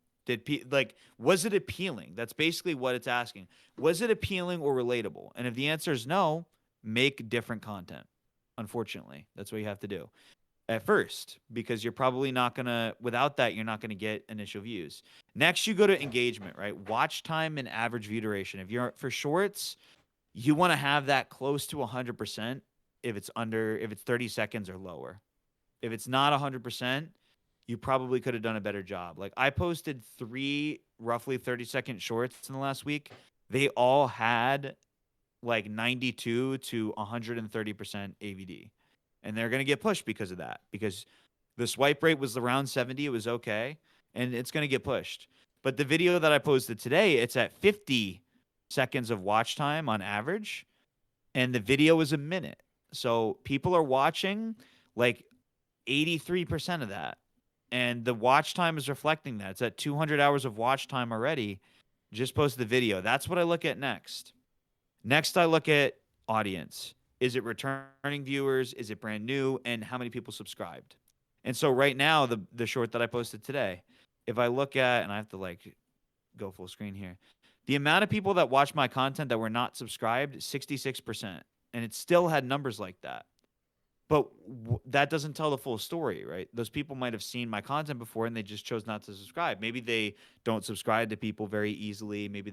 Was it appealing? That's basically what it's asking. Was it appealing or relatable? And if the answer is no, make different content. Unfortunately, that's what you have to do at first, because you're probably not going to, without that, you're not going to get initial views. Next, you go to engagement, right? Watch time and average view duration. If you're for shorts, you want to have that close to 100% if it's 30 seconds or lower. If it's not 100%, you probably could have done a better job. Like I posted 3 roughly 30-second shorts in the last week. They all had like 92 to 130% AVD. and they're going to get pushed because of that, because the swipe rate was around 70. It was okay. And it's going to get pushed. But the video that I posted today, it's at 50 seconds of watch time on average. And the video is a minute. So people are watching like 83% of that. And the watch time is reflecting that. It's at 200 hours of watch time already. Just post the video. That's what I look at next. Next, I look at audience. Is it returning viewers? Is it brand new? And how many people subscribed? And so right now, the short that I posted today, if I look at, and I have to like go full screen here, the amount of people that watched my content that were not subscribed, 66%. And it still had numbers like that. But that doesn't tell the full story, right? Those people might have seen my content before and they just chose not to subscribe. Maybe they don't subscribe to people very easily. Maybe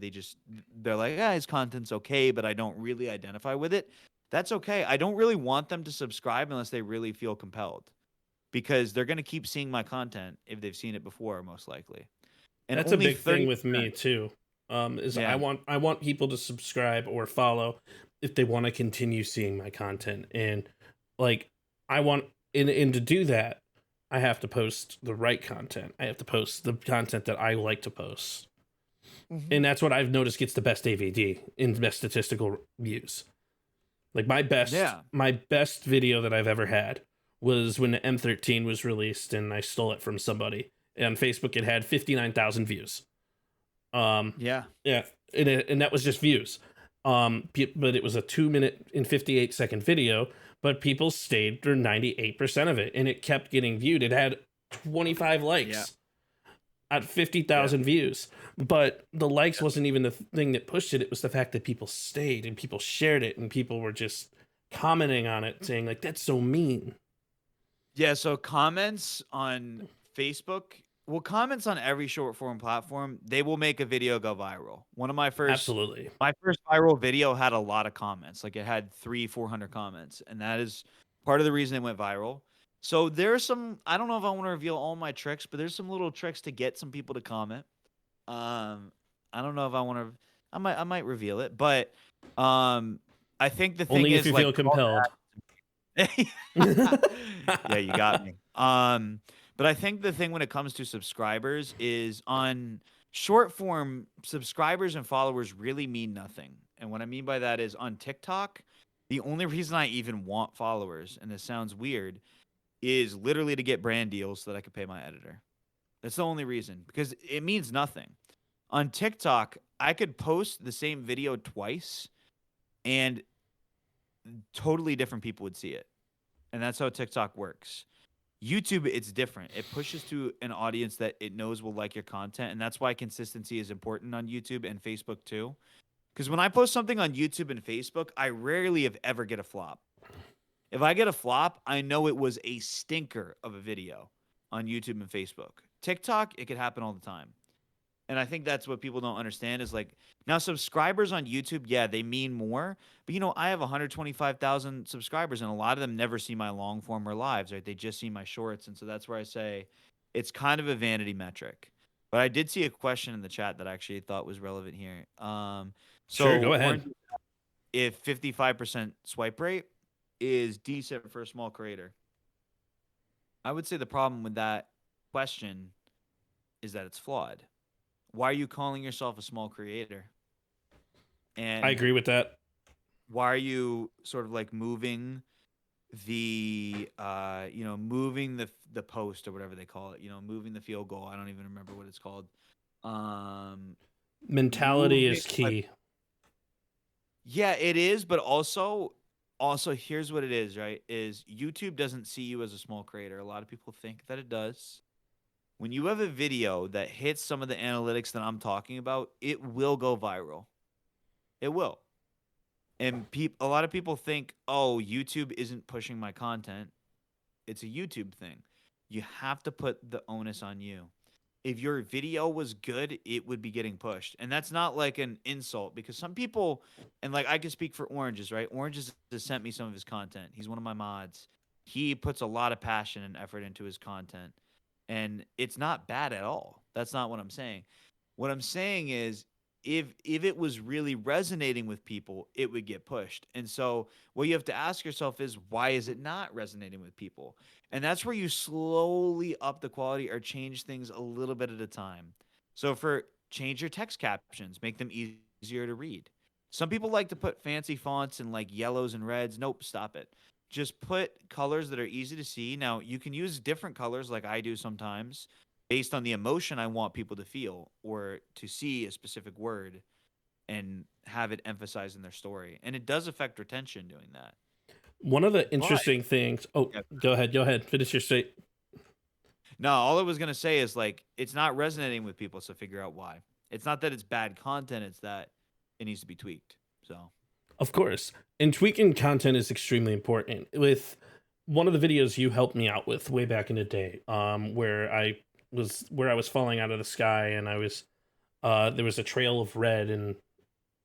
they're like, his content's okay, but I don't really identify with it. That's okay. I don't really want them to subscribe unless they really feel compelled, because they're going to keep seeing my content if they've seen it before, most likely. And that's a only big thing with me too. Yeah. I want people to subscribe or follow if they want to continue seeing my content. And like and to do that, I have to post the right content. I have to post the content that I like to post. And that's what I've noticed gets the best AVD and best statistical views. Like my best video that I've ever had was when the M13 was released and I stole it from somebody. And on Facebook, it had 59,000 views. Yeah. And that was just views. But it was a 2-minute and 58-second video, but people stayed for 98% of it, and it kept getting viewed. It had 25 likes at 50,000 views, but the likes wasn't even the thing that pushed it. It was the fact that people stayed and people shared it and people were just commenting on it, saying like, "That's so mean." Yeah, so comments on Facebook, well, comments on every short form platform, they will make a video go viral. My first viral video had a lot of comments. Like it had 300-400 comments, and that is part of the reason it went viral. So there's some, I don't know if I want to reveal all my tricks, but there's some little tricks to get some people to comment. I don't know if I want to, I might reveal it, but I think the thing only is, if you like, feel compelled. Yeah, you got me. But I think the thing when it comes to subscribers is, on short form, subscribers and followers really mean nothing. And what I mean by that is, on TikTok, the only reason I even want followers, and this sounds weird, is literally to get brand deals so that I could pay my editor. That's the only reason, because it means nothing. On TikTok, I could post the same video twice and totally different people would see it. And that's how TikTok works. YouTube, it's different. It pushes to an audience that it knows will like your content. And that's why consistency is important on YouTube and Facebook too. Because when I post something on YouTube and Facebook, I rarely if ever get a flop. If I get a flop, I know it was a stinker of a video on YouTube and Facebook. TikTok, it could happen all the time. And I think that's what people don't understand is, like, now subscribers on YouTube, yeah, they mean more. But, I have 125,000 subscribers, and a lot of them never see my long form or lives, right? They just see my shorts. And so that's where I say it's kind of a vanity metric. But I did see a question in the chat that I actually thought was relevant here. Sure, go ahead. If 55% swipe rate is decent for a small creator, I would say the problem with that question is that it's flawed. Why are you calling yourself a small creator? And I agree with that. Why are you sort of like moving the moving the post or whatever they call it, moving the field goal? I don't even remember what it's called. Mentality is key. Yeah, it is, but also here's what it is, right? Is YouTube doesn't see you as a small creator. A lot of people think that it does. When you have a video that hits some of the analytics that I'm talking about, it will go viral. It will. And a lot of people think, oh, YouTube isn't pushing my content. It's a YouTube thing. You have to put the onus on you. If your video was good, it would be getting pushed. And that's not like an insult, because some people, and like I can speak for Oranges, right? Oranges has sent me some of his content. He's one of my mods. He puts a lot of passion and effort into his content. And it's not bad at all. That's not what I'm saying. What I'm saying is, if it was really resonating with people, it would get pushed. And so what you have to ask yourself is, why is it not resonating with people? And that's where you slowly up the quality or change things a little bit at a time. So for change your text captions, make them easier to read. Some people like to put fancy fonts and like yellows and reds. Nope, stop it. Just put colors that are easy to see. Now, you can use different colors like I do sometimes based on the emotion I want people to feel or to see a specific word and have it emphasized in their story. And it does affect retention doing that. One of the But interesting things. Oh, yeah, go ahead. Finish your state. no, all I was gonna say is like it's not resonating with people, so figure out why. It's not that it's bad content; it's that it needs to be tweaked. So Of course. And tweaking content is extremely important. With one of the videos you helped me out with way back in the day, where I was falling out of the sky and I was there was a trail of red, and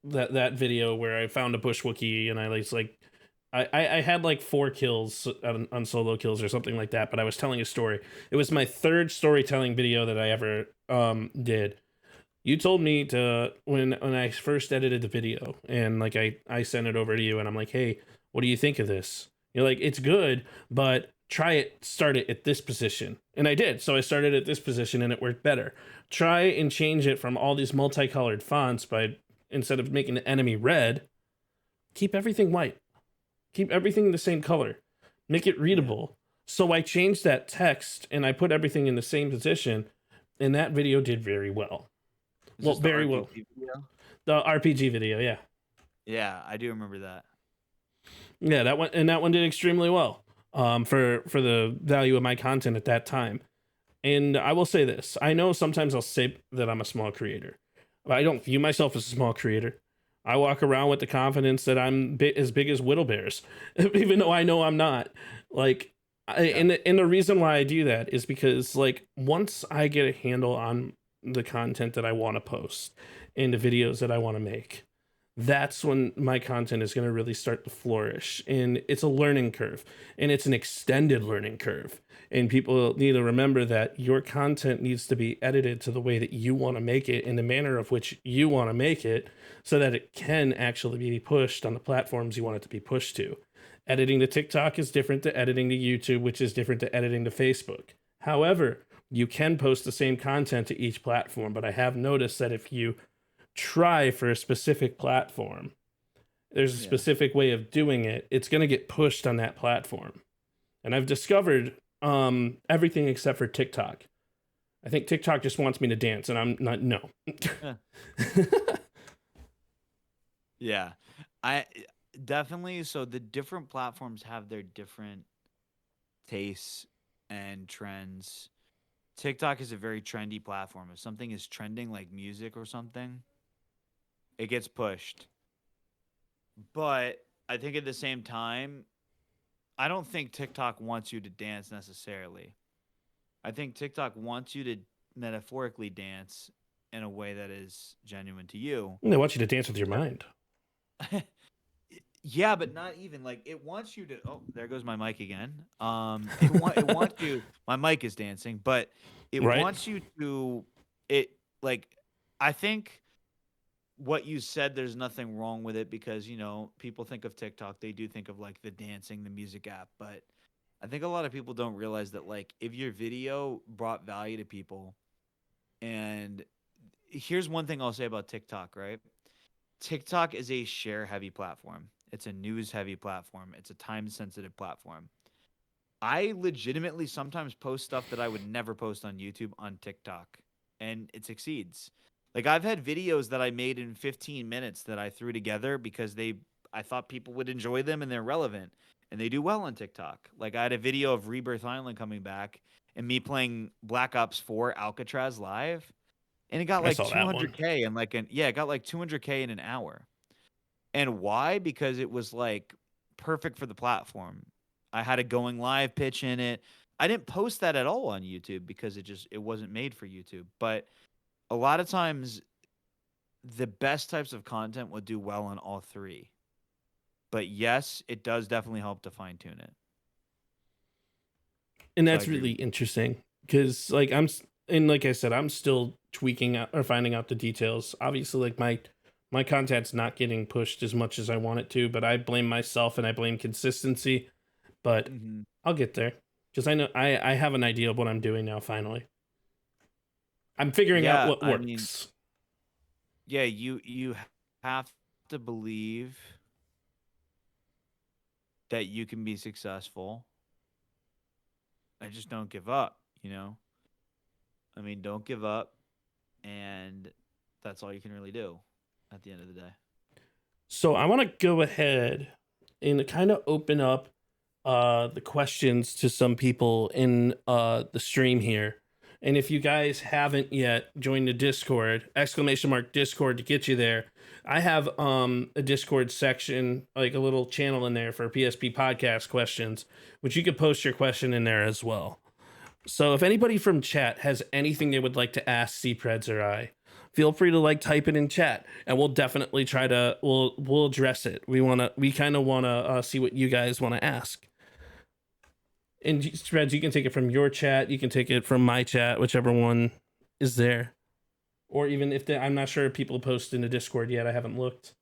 that video where I found a bush Wookiee and I was like I had like 4 kills on solo kills or something like that, but I was telling a story. It was my third storytelling video that I ever did. You told me to when I first edited the video, and like I sent it over to you and I'm like, "Hey, what do you think of this?" You're like, "It's good, but start it at this position." And I did. So I started at this position and it worked better. Try and change it from all these multicolored fonts by instead of making the enemy red, keep everything white. Keep everything the same color. Make it readable. So I changed that text and I put everything in the same position, and that video did very well. is Well, this the very well. RPG video? The RPG video, yeah. Yeah, I do remember that. Yeah, that one did extremely well. For the value of my content at that time. And I will say this. I know sometimes I'll say that I'm a small creator, but I don't view myself as a small creator. I walk around with the confidence that I'm as big as Whittle Bears, even though I know I'm not. Like, and the reason why I do that is because, like, once I get a handle on the content that I want to post and the videos that I want to make, that's when my content is going to really start to flourish. And it's a learning curve, and it's an extended learning curve. And people need to remember that your content needs to be edited to the way that you want to make it, in the manner of which you want to make it, so that it can actually be pushed on the platforms you want it to be pushed to. Editing to TikTok is different to editing to YouTube, which is different to editing to Facebook. However, you can post the same content to each platform, but I have noticed that if you try for a specific platform, there's a specific way of doing it, it's going to get pushed on that platform. And I've discovered everything except for TikTok. I think TikTok just wants me to dance, and I'm not. No. Yeah, I definitely. So the different platforms have their different tastes and trends. TikTok is a very trendy platform. If something is trending, like music or something, it gets pushed. But I think at the same time, I don't think TikTok wants you to dance necessarily. I think TikTok wants you to metaphorically dance in a way that is genuine to you. They want you to dance with your mind. Yeah, but not even like it wants you to. Oh, there goes my mic again. It wants you. My mic is dancing, but it Right. wants you to. It like, I think what you said. There's nothing wrong with it because people think of TikTok. They do think of like the dancing, the music app, but I think a lot of people don't realize that like if your video brought value to people, and here's one thing I'll say about TikTok, right? TikTok is a share heavy platform. It's a news heavy platform. It's a time sensitive platform. I legitimately sometimes post stuff that I would never post on YouTube on TikTok, and it succeeds. Like I've had videos that I made in 15 minutes that I threw together because I thought people would enjoy them and they're relevant, and they do well on TikTok. Like I had a video of Rebirth Island coming back and me playing Black Ops 4 Alcatraz live, and it got I like saw that one. 200K and it got like 200K in an hour. And why? Because it was like perfect for the platform. I had a going live pitch in it. I didn't post that at all on YouTube because it wasn't made for YouTube. But a lot of times the best types of content will do well on all three. But yes, it does definitely help to fine tune it. And So I that's agree really with you. interesting because, like, and like I said, I'm still tweaking out or finding out the details. Obviously, like my content's not getting pushed as much as I want it to, but I blame myself and I blame consistency. But Hmm. I'll get there because I know I have an idea of what I'm doing now. Finally, I'm figuring out Yeah, what I mean, works. yeah, you have to believe that you can be successful. I just don't give up, you know? I mean, don't give up, and that's all you can really do at the end of the day. So I want to go ahead and kind of open up the questions to some people in the stream here. And if you guys haven't yet joined the Discord, exclamation mark Discord to get you there. I have a Discord section, like a little channel in there for PSP podcast questions, which you could post your question in there as well. So if anybody from chat has anything they would like to ask Cpreds or I, feel free to like type it in chat, and we'll definitely try to we'll address it. We kind of wanna see what you guys want to ask. And Spreads, you can take it from your chat, you can take it from my chat, whichever one is there, or even if I'm not sure if people post in the Discord yet. I haven't looked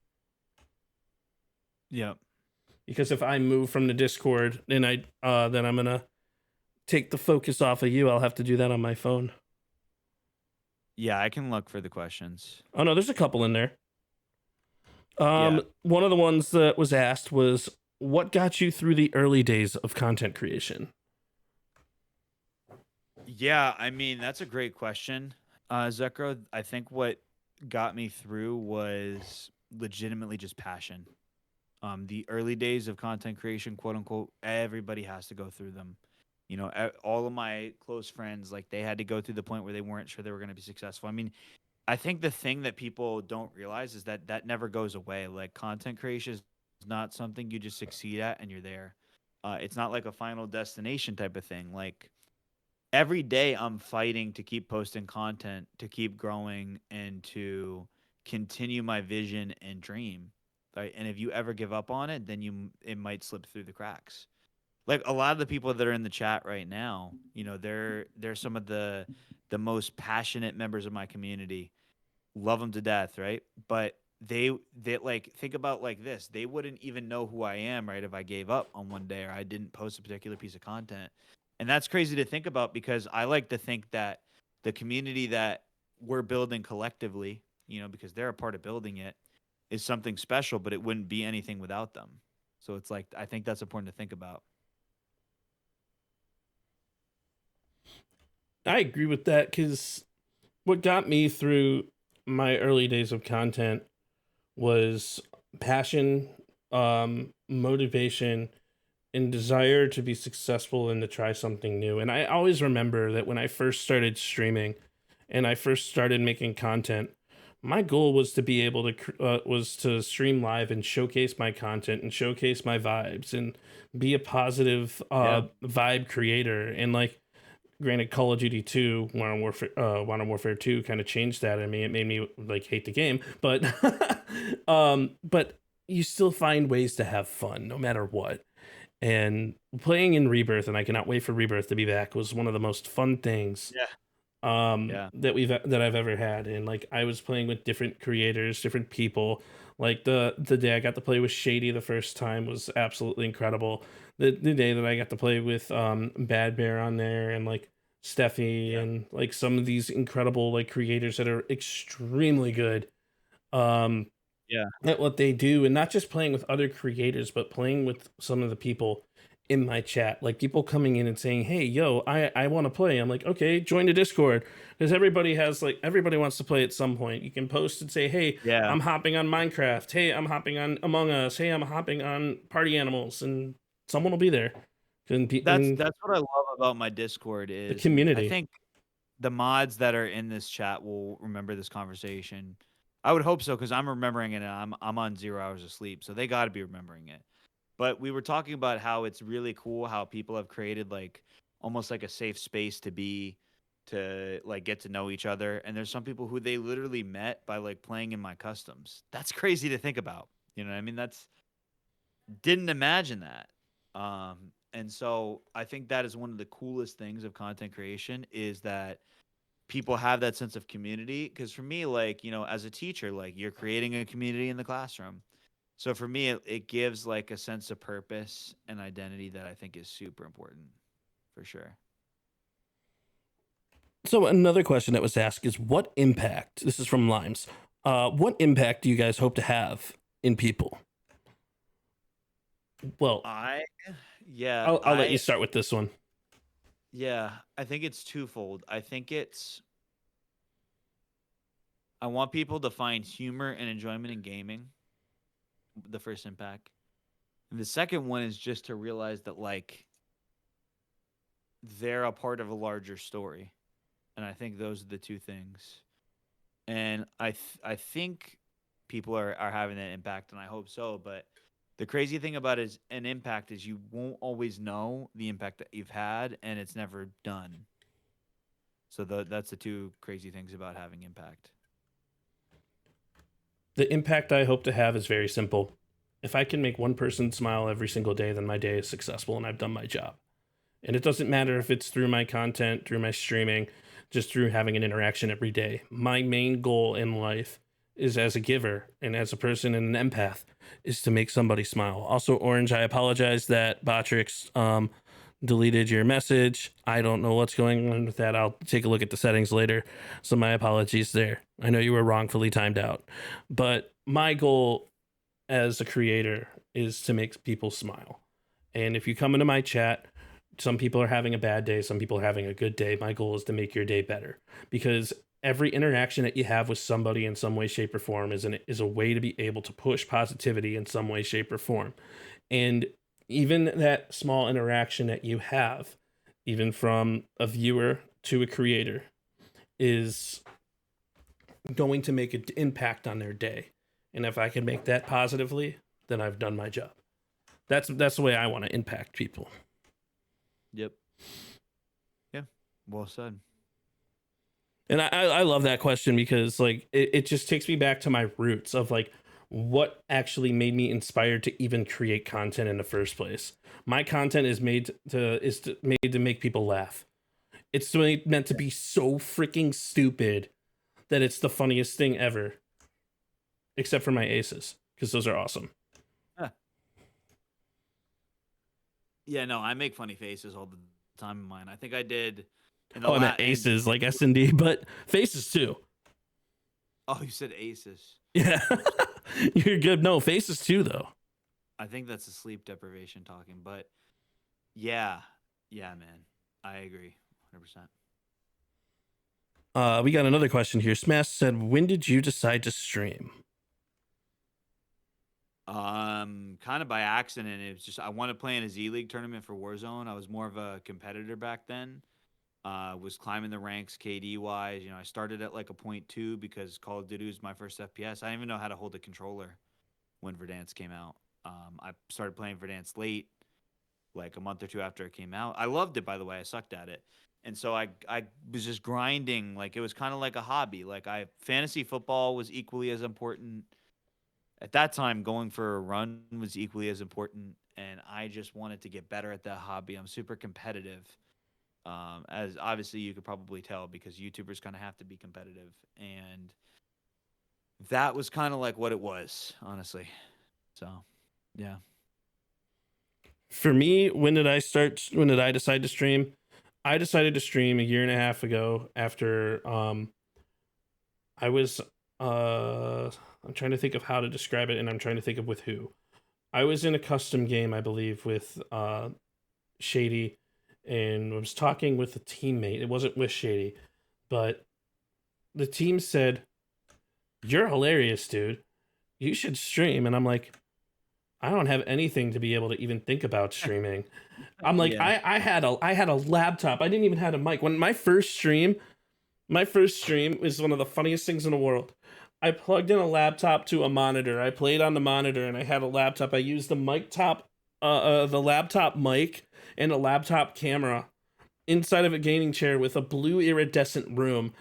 Yep. because if I move from the Discord, then then I'm gonna take the focus off of you. I'll have to do that on my phone. Yeah, I can look for the questions. Oh no, there's a couple in there. Yeah. One of the ones that was asked was, what got you through the early days of content creation? Yeah, I mean, that's a great question. Zekro, I think what got me through was legitimately just passion. The early days of content creation, quote unquote, everybody has to go through them. You know, all of my close friends, like they had to go through the point where they weren't sure they were going to be successful. I mean, I think the thing that people don't realize is that that never goes away. Like content creation is not something you just succeed at and you're there. It's not like a final destination type of thing. Like every day I'm fighting to keep posting content, to keep growing, and to continue my vision and dream. Right? And if you ever give up on it, then it might slip through the cracks. Like a lot of the people that are in the chat right now, you know, they're some of the most passionate members of my community. Love them to death, right? But they like think about like this. They wouldn't even know who I am, right, if I gave up on one day or I didn't post a particular piece of content. And that's crazy to think about because I like to think that the community that we're building collectively, you know, because they're a part of building it, is something special, but it wouldn't be anything without them. So it's like I think that's important to think about. I agree with that because what got me through my early days of content was passion, motivation, and desire to be successful and to try something new. And I always remember that when I first started streaming and I first started making content, my goal was to be able to was to stream live and showcase my content and showcase my vibes and be a positive Yeah. vibe creator. And like, granted, Call of Duty 2 Modern Warfare 2 kind of changed that in me. It made me like hate the game, but but you still find ways to have fun no matter what. And playing in Rebirth, and I cannot wait for Rebirth to be back, was one of the most fun things Yeah. Yeah. that I've ever had. And like I was playing with different creators, different people. Like the day I got to play with Shady the first time was absolutely incredible. The day that I got to play with Bad Bear on there and like Steffi Yeah. and like some of these incredible like creators that are extremely good um Yeah. at what they do, and not just playing with other creators but playing with some of the people in my chat, like people coming in and saying, hey yo, I want to play. I'm like, okay, join the Discord, because everybody wants to play at some point. You can post and say, hey, Yeah. I'm hopping on Minecraft, hey, I'm hopping on Among Us, hey, I'm hopping on Party Animals, and someone will be there. And That's what I love about my Discord the is, and I community. think the mods that are in this chat will remember this conversation. I would hope so because I'm remembering it and I'm on 0 hours of sleep, so they got to be remembering it. But we were talking about how it's really cool how people have created like almost like a safe space to like get to know each other. And there's some people who they literally met by like playing in my customs. That's crazy to think about. You know what I mean? That's didn't imagine that. And so I think that is one of the coolest things of content creation is that people have that sense of community. Because for me, like, as a teacher, like, you're creating a community in the classroom. So for me, it gives like a sense of purpose and identity that I think is super important, for sure. So another question that was asked is, what impact, this is from Limes, what impact do you guys hope to have in people? Well, Yeah, I'll let you start with this one. yeah, I think it's twofold. I want people to find humor and enjoyment in gaming, the first impact. And the second one is just to realize that, like, they're a part of a larger story. And I think those are the two things. And I think people are having that impact, and I hope so. But the crazy thing about it is an impact is you won't always know the impact that you've had, and it's never done. So that's the two crazy things about having impact. The impact I hope to have is very simple. If I can make one person smile every single day, then my day is successful and I've done my job. And it doesn't matter if it's through my content, through my streaming, just through having an interaction every day. My main goal in life is, as a giver and as a person and an empath, is to make somebody smile. Also, Orange, I apologize that Botrix deleted your message. I don't know what's going on with that. I'll take a look at the settings later. So my apologies there. I know you were wrongfully timed out. But my goal as a creator is to make people smile. And if you come into my chat, some people are having a bad day, some people are having a good day. My goal is to make your day better, because every interaction that you have with somebody in some way, shape, or form is a way to be able to push positivity in some way, shape, or form. And even that small interaction that you have, even from a viewer to a creator, is going to make an impact on their day. And if I can make that positively, then I've done my job. That's the way I want to impact people. Yep. Yeah. Well said. And I love that question, because like it just takes me back to my roots of like what actually made me inspired to even create content in the first place. My content is made to make people laugh. It's meant to be so freaking stupid that it's the funniest thing ever. Except for my aces, because those are awesome. Yeah, no, I make funny faces all the time in mine. I think I did. I meant aces, like S&D, but faces too. Oh, you said aces. Yeah, you're good. No, faces too, though. I think that's a sleep deprivation talking, but yeah, man, I agree, 100%. We got another question here. Smash said, "When did you decide to stream?" Kind of by accident. It was just I wanted to play in a Z League tournament for Warzone. I was more of a competitor back then. Was climbing the ranks KD wise. I started at like a 0.2 because Call of Duty was my first FPS. I didn't even know how to hold a controller when Verdansk came out. I started playing Verdansk late, like a month or two after it came out. I loved it, by the way. I sucked at it. And so I was just grinding. Like, it was kind of like a hobby. Like, fantasy football was equally as important. At that time, going for a run was equally as important. And I just wanted to get better at that hobby. I'm super competitive. As obviously you could probably tell, because YouTubers kind of have to be competitive. And that was kind of like what it was, honestly. So, yeah. For me, when did I decide to stream? I decided to stream a year and a half ago after I was I'm trying to think of how to describe it, and I'm trying to think of with who. I was in a custom game, I believe, with Shady, and I was talking with a teammate. It wasn't with Shady, but the team said, "You're hilarious, dude. You should stream." And I'm like, I don't have anything to be able to even think about streaming. I'm like, Yeah. I had a laptop. I didn't even have a mic. When my first stream was one of the funniest things in the world. I plugged in a laptop to a monitor. I played on the monitor, and I had a laptop. I used the the laptop mic and a laptop camera inside of a gaming chair with a blue iridescent room,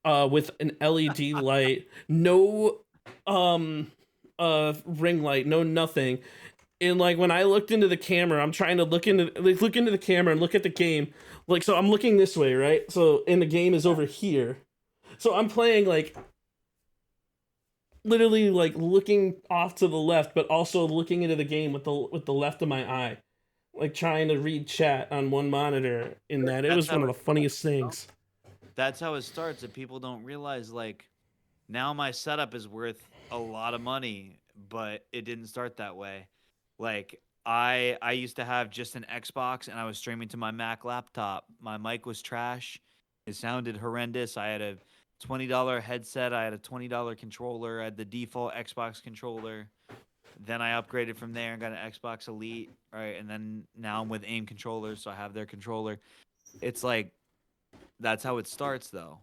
with an LED light, no ring light, no nothing. And like when I looked into the camera, I'm trying to look into the camera and look at the game. Like, so I'm looking this way, right? So and the game is over here. So I'm playing like literally like looking off to the left, but also looking into the game with the left of my eye, like trying to read chat on one monitor. In that, it That's was how one of the it funniest starts, things. That's how it starts, and people don't realize like now my setup is worth a lot of money, but it didn't start that way. Like I used to have just an Xbox and I was streaming to my Mac laptop. My mic was trash. It sounded horrendous. I had a $20 headset, I had a $20 controller, I had the default Xbox controller. Then I upgraded from there and got an Xbox Elite, right? And then now I'm with AIM controllers, so I have their controller. It's like that's how it starts though.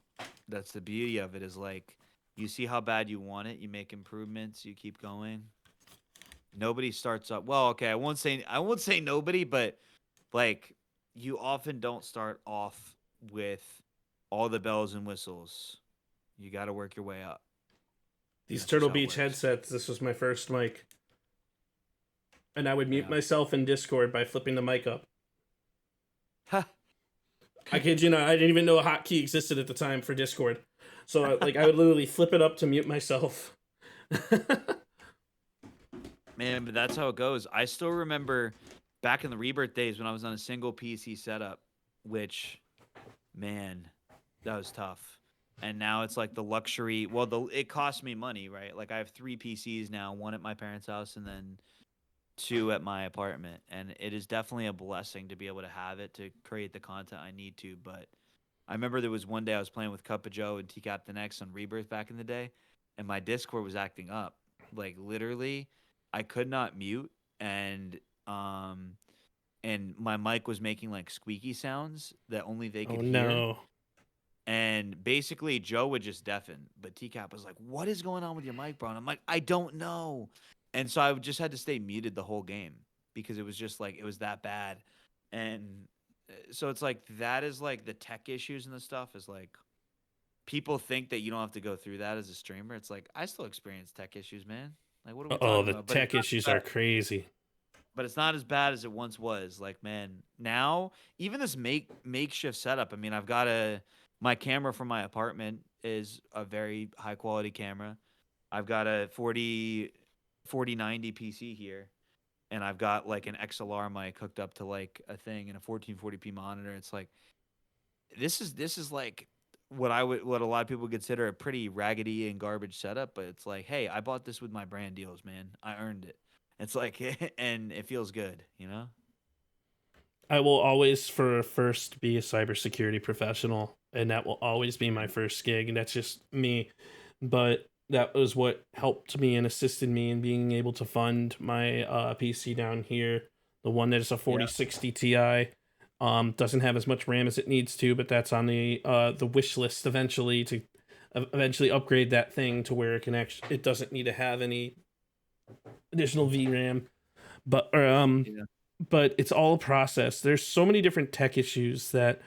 That's the beauty of it is like you see how bad you want it, you make improvements, you keep going. Nobody starts up. Well, okay, I won't say nobody, but like you often don't start off with all the bells and whistles. You got to work your way up. These That's just Turtle how it Beach works. headsets. This was my first mic, and I would mute Yeah. myself in Discord by flipping the mic up. Ha. I kid you not, I didn't even know a hotkey existed at the time for Discord. So like I would literally flip it up to mute myself. Man, but that's how it goes. I still remember back in the Rebirth days when I was on a single PC setup, which, man, that was tough. And now it's like the luxury. Well, it cost me money, right? Like I have 3 PCs now, one at my parents' house and then 2 at my apartment. And it is definitely a blessing to be able to have it to create the content I need to. But I remember there was one day I was playing with Cup of Joe and T Captain X on Rebirth back in the day, and my Discord was acting up. Like literally, I could not mute, um and my mic was making like squeaky sounds that only they Oh could hear. no. And basically, Joe would just deafen. But TCAP was like, "What is going on with your mic, bro?" And I'm like, "I don't know." And so I just had to stay muted the whole game because it was just like it was that bad. And so it's like that is like the tech issues and the stuff is like people think that you don't have to go through that as a streamer. It's like I still experience tech issues, man. Like what are we Oh, talking the about? tech issues are crazy. But it's not as bad as it once was. Like, man, now even this makeshift setup. I mean, I've got my camera from my apartment is a very high quality camera. I've got a 4090 PC here, and I've got like an XLR mic hooked up to like a thing and a 1440p monitor. It's like this is like what a lot of people would consider a pretty raggedy and garbage setup, but it's like, hey, I bought this with my brand deals, man. I earned it. It's like, and it feels good, you know? I will always, for first, be a cybersecurity professional, and that will always be my first gig, and that's just me. But that was what helped me and assisted me in being able to fund my PC down here. The one that is a 4060 Ti. Doesn't have as much RAM as it needs to, but that's on the wish list eventually to eventually upgrade that thing to where it doesn't need to have any additional VRAM. But Yeah. but it's all a process. There's so many different tech issues that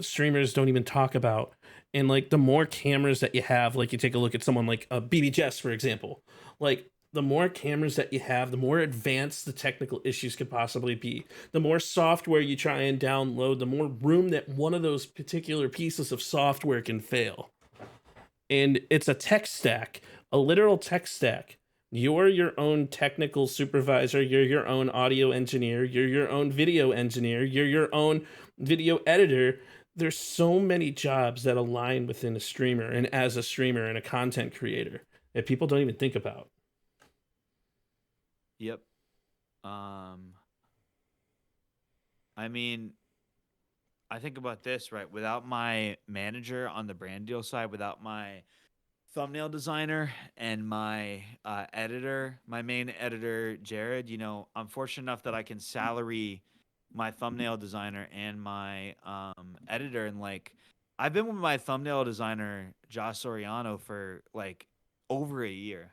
streamers don't even talk about. And like the more cameras that you have, like you take a look at someone like BB Jess, for example, like the more cameras that you have, the more advanced the technical issues could possibly be. The more software you try and download, the more room that one of those particular pieces of software can fail. And it's a tech stack, a literal tech stack. You're your own technical supervisor, you're your own audio engineer, you're your own video engineer, you're your own video editor. There's so many jobs that align within a streamer and as a streamer and a content creator that people don't even think about. Yep. I mean, I think about this, right? Without my manager on the brand deal side, without my thumbnail designer and my editor, my main editor, Jared, I'm fortunate enough that I can salary my thumbnail designer and my editor. And like, I've been with my thumbnail designer, Josh Soriano, for like over a year.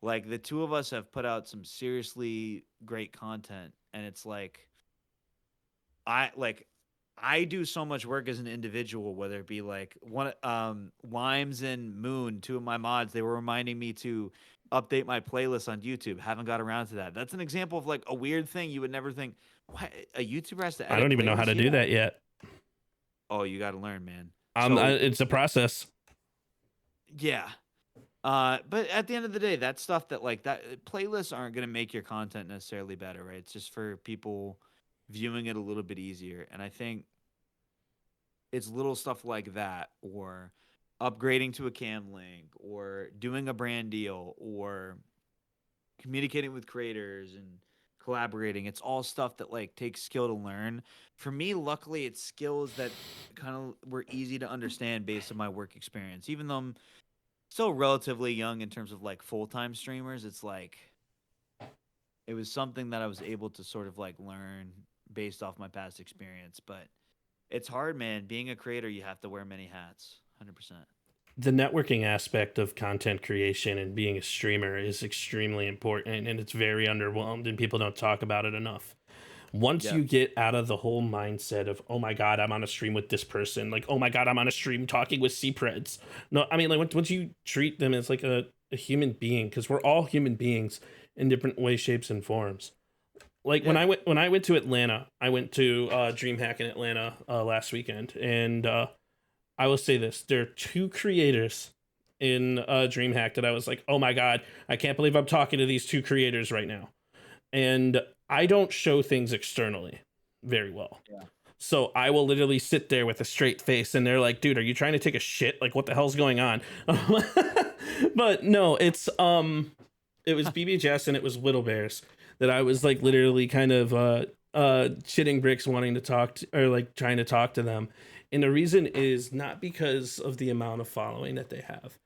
Like, the two of us have put out some seriously great content. And it's like, I do so much work as an individual, whether it be like Limes and Moon, 2 of my mods, they were reminding me to update my playlist on YouTube. Haven't got around to that. That's an example of like a weird thing you would never think. Why a YouTuber has to edit I don't even know how playlists? to do that yet. Oh, you got to learn, man. It's a process. Yeah. But at the end of the day, that's stuff that like that playlists aren't going to make your content necessarily better, right? It's just for people viewing it a little bit easier. And I think it's little stuff like that, or upgrading to a cam link, or doing a brand deal, or communicating with creators and collaborating. It's all stuff that like takes skill to learn. For me, luckily, it's skills that kind of were easy to understand based on my work experience. Even though I'm still relatively young in terms of like full-time streamers, it's like it was something that I was able to sort of like learn based off my past experience. But it's hard, man. Being a creator, you have to wear many hats. 100%. The networking aspect of content creation and being a streamer is extremely important, and it's very underwhelmed, and people don't talk about it enough. Once you get out of the whole mindset of, oh my god, I'm on a stream with this person, like, oh my god, I'm on a stream talking with C-Preds. No, I mean, like, once you treat them as like a human being, because we're all human beings in different ways, shapes, and forms. Like when I went to Atlanta, I went to DreamHack in Atlanta last weekend, and I will say this: there are two creators in DreamHack that I was like, oh my god, I can't believe I'm talking to these two creators right now. And I don't show things externally very well. Yeah. So I will literally sit there with a straight face, and they're like, dude, are you trying to take a shit? Like, what the hell's going on? But no, it was BB and it was Little Bears that I was like literally kind of shitting bricks wanting to talk to, or like trying to talk to them. And the reason is not because of the amount of following that they have,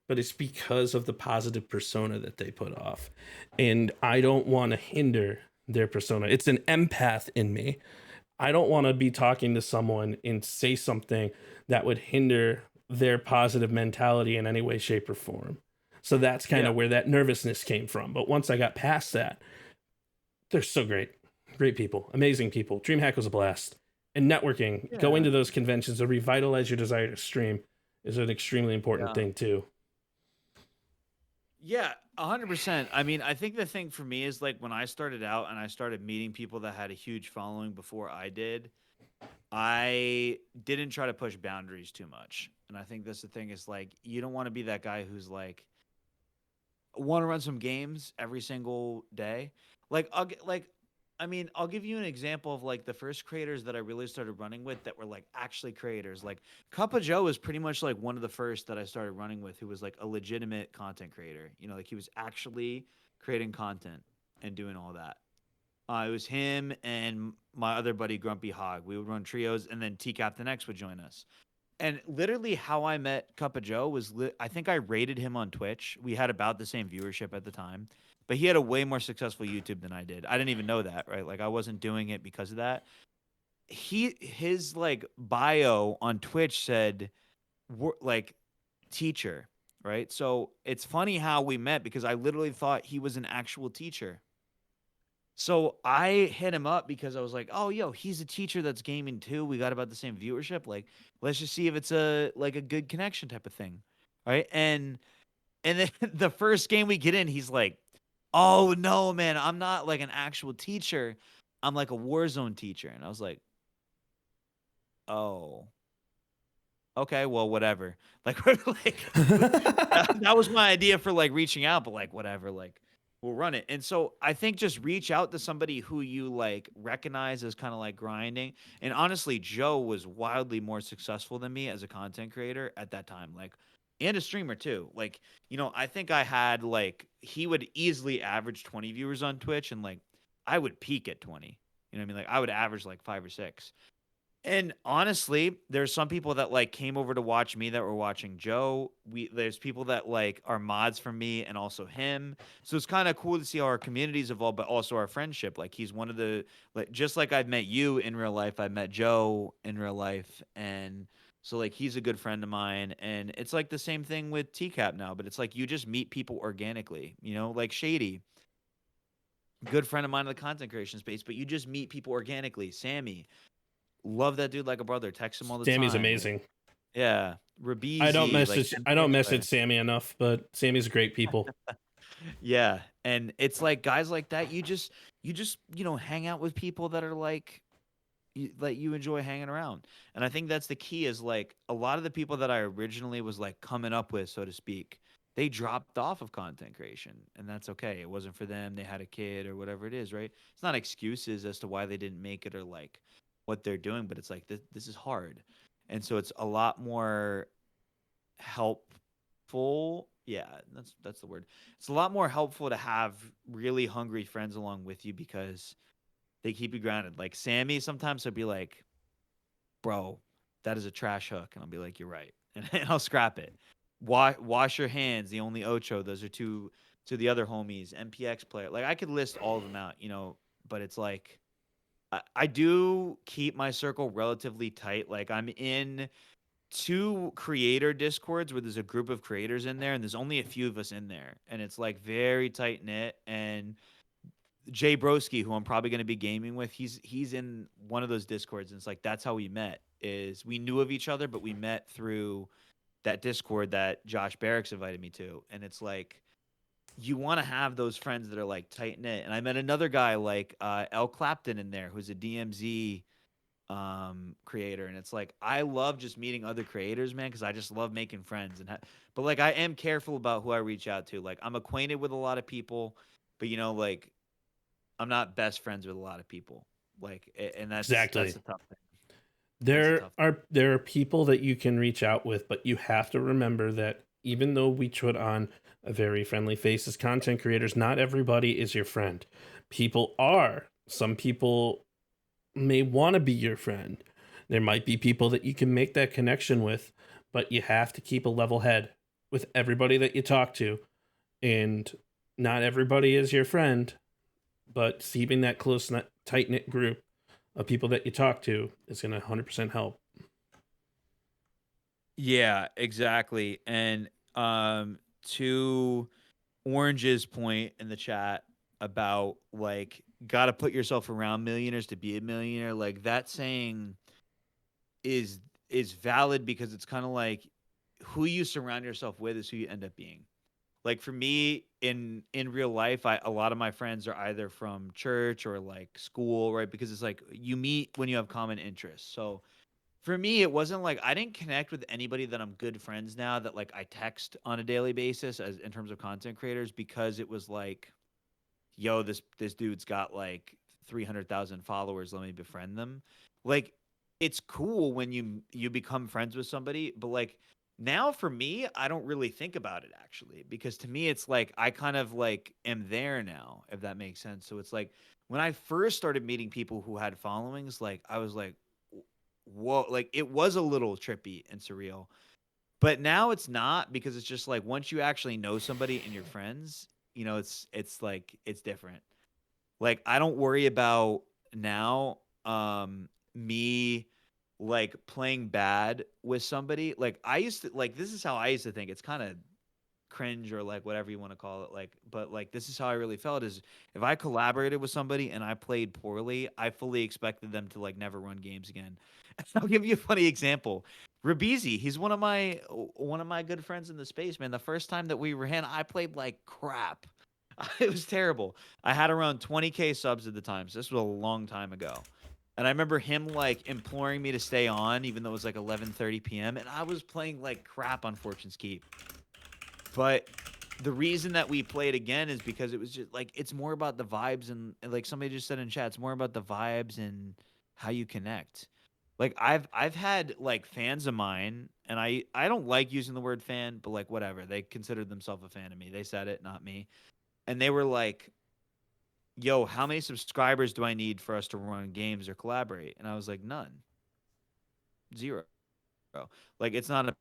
but it's because of the positive persona that they put off. And I don't want to hinder their persona. It's an empath in me. I don't want to be talking to someone and say something that would hinder their positive mentality in any way, shape, or form. So that's kind of where that nervousness came from. But once I got past that, they're so great. Great people. Amazing people. DreamHack was a blast. And networking, going to those conventions to revitalize your desire to stream is an extremely important thing too. Yeah, 100%. I mean, I think the thing for me is like when I started out and I started meeting people that had a huge following before I did, I didn't try to push boundaries too much. And I think that's the thing is like, you don't want to be that guy who's like, want to run some games every single day. Like, I'll give you an example of like the first creators that I really started running with that were like actually creators. Like Cuppa Joe was pretty much like one of the first that I started running with who was like a legitimate content creator. You know, like he was actually creating content and doing all that. It was him and my other buddy Grumpy Hog. We would run trios, and then T Captain X would join us. And literally how I met Cuppa Joe was I think I rated him on Twitch. We had about the same viewership at the time. But he had a way more successful YouTube than I did. I didn't even know that, right? Like I wasn't doing it because of that. His like bio on Twitch said like teacher, right? So it's funny how we met because I literally thought he was an actual teacher. So I hit him up because I was like, "Oh, yo, he's a teacher that's gaming too. We got about the same viewership. Like, let's just see if it's a good connection type of thing." Right? And then the first game we get in, he's like, "Oh no, man, I'm not like an actual teacher. I'm like a Warzone teacher." And I was like, "Oh, okay, well, whatever." Like, that was my idea for like reaching out, but like, whatever, like, we'll run it. And so I think just reach out to somebody who you like recognize as kind of like grinding. And honestly, Joe was wildly more successful than me as a content creator at that time. Like, and a streamer too. Like, you know, I think I had like, he would easily average 20 viewers on Twitch, and like I would peak at 20. You know what I mean? Like I would average like 5 or 6. And honestly, there's some people that like came over to watch me that were watching Joe. There's people that like are mods for me and also him. So it's kind of cool to see how our communities evolve, but also our friendship. Like he's one of the, like, just like I've met you in real life, I met Joe in real life. And so like he's a good friend of mine. And it's like the same thing with TCAP now, but it's like you just meet people organically, you know, like Shady, good friend of mine in the content creation space, but you just meet people organically. Sammy, love that dude like a brother. Text him all the time. Sammy's amazing. Yeah. Rabizi, I don't message Sammy enough, but Sammy's great people. Yeah, and it's like guys like that. You just hang out with people that are like that you enjoy hanging around. And I think that's the key is like a lot of the people that I originally was like coming up with, so to speak, they dropped off of content creation, and that's okay. It wasn't for them. They had a kid or whatever it is, right? It's not excuses as to why they didn't make it or like what they're doing, but it's like this is hard. And so it's a lot more helpful. Yeah, that's the word. It's a lot more helpful to have really hungry friends along with you because they keep you grounded. Like Sammy, sometimes he'll be like, "Bro, that is a trash hook," and I'll be like, "You're right," and I'll scrap it. Wash your hands. The only Ocho. Those are two to the other homies. MPX player. Like I could list all of them out, but it's like I do keep my circle relatively tight. Like I'm in two creator discords where there's a group of creators in there and there's only a few of us in there and it's like very tight knit. And Jay Broski, who I'm probably going to be gaming with, he's in one of those discords, and it's like that's how we met. Is we knew of each other, but we met through that Discord that Josh Barracks invited me to, and it's like you want to have those friends that are like tight knit. And I met another guy like L Clapton in there, who's a DMZ creator, and it's like I love just meeting other creators, man, because I just love making friends. But like I am careful about who I reach out to. Like I'm acquainted with a lot of people, but like I'm not best friends with a lot of people. Like, and Exactly. that's a tough thing. There are people that you can reach out with, but you have to remember that even though we put on a very friendly face as content creators, not everybody is your friend. Some people may want to be your friend. There might be people that you can make that connection with, but you have to keep a level head with everybody that you talk to. And not everybody is your friend, but keeping that close, tight knit group of people that you talk to is going to 100% help. Yeah, exactly. And to Orange's point in the chat about like got to put yourself around millionaires to be a millionaire, like that saying is is valid because it's kind of like who you surround yourself with is who you end up being. Like for me in real life, a lot of my friends are either from church or like school, right? Because it's like you meet when you have common interests. So for me, it wasn't like I didn't connect with anybody that I'm good friends now that like I text on a daily basis as in terms of content creators because it was like, yo, this dude's got like 300,000 followers. Let me befriend them. Like it's cool when you become friends with somebody, but like now for me, I don't really think about it actually because to me it's like I kind of like am there now, if that makes sense. So it's like when I first started meeting people who had followings, like I was like, whoa, like it was a little trippy and surreal. But now it's not because it's just like once you actually know somebody and you're friends, it's like it's different. Like I don't worry about now me like playing bad with somebody. Like I used to like this is how I used to think. It's kind of cringe or like whatever you want to call it, like, but like this is how I really felt is if I collaborated with somebody and I played poorly, I fully expected them to like never run games again. I'll give you a funny example. Rabizi, he's one of my good friends in the space, man. The first time that we ran, I played like crap. It was terrible. I had around 20K subs at the time, so this was a long time ago. And I remember him like imploring me to stay on, even though it was like 11:30 p.m. and I was playing like crap on Fortune's Keep. But the reason that we played again is because it was just like it's more about the vibes and like somebody just said in chat, it's more about the vibes and how you connect. Like I've had like fans of mine, and I don't like using the word fan, but like whatever. They considered themselves a fan of me. They said it, not me. And they were like, "Yo, how many subscribers do I need for us to run games or collaborate?" And I was like, "None. Zero." Like it's not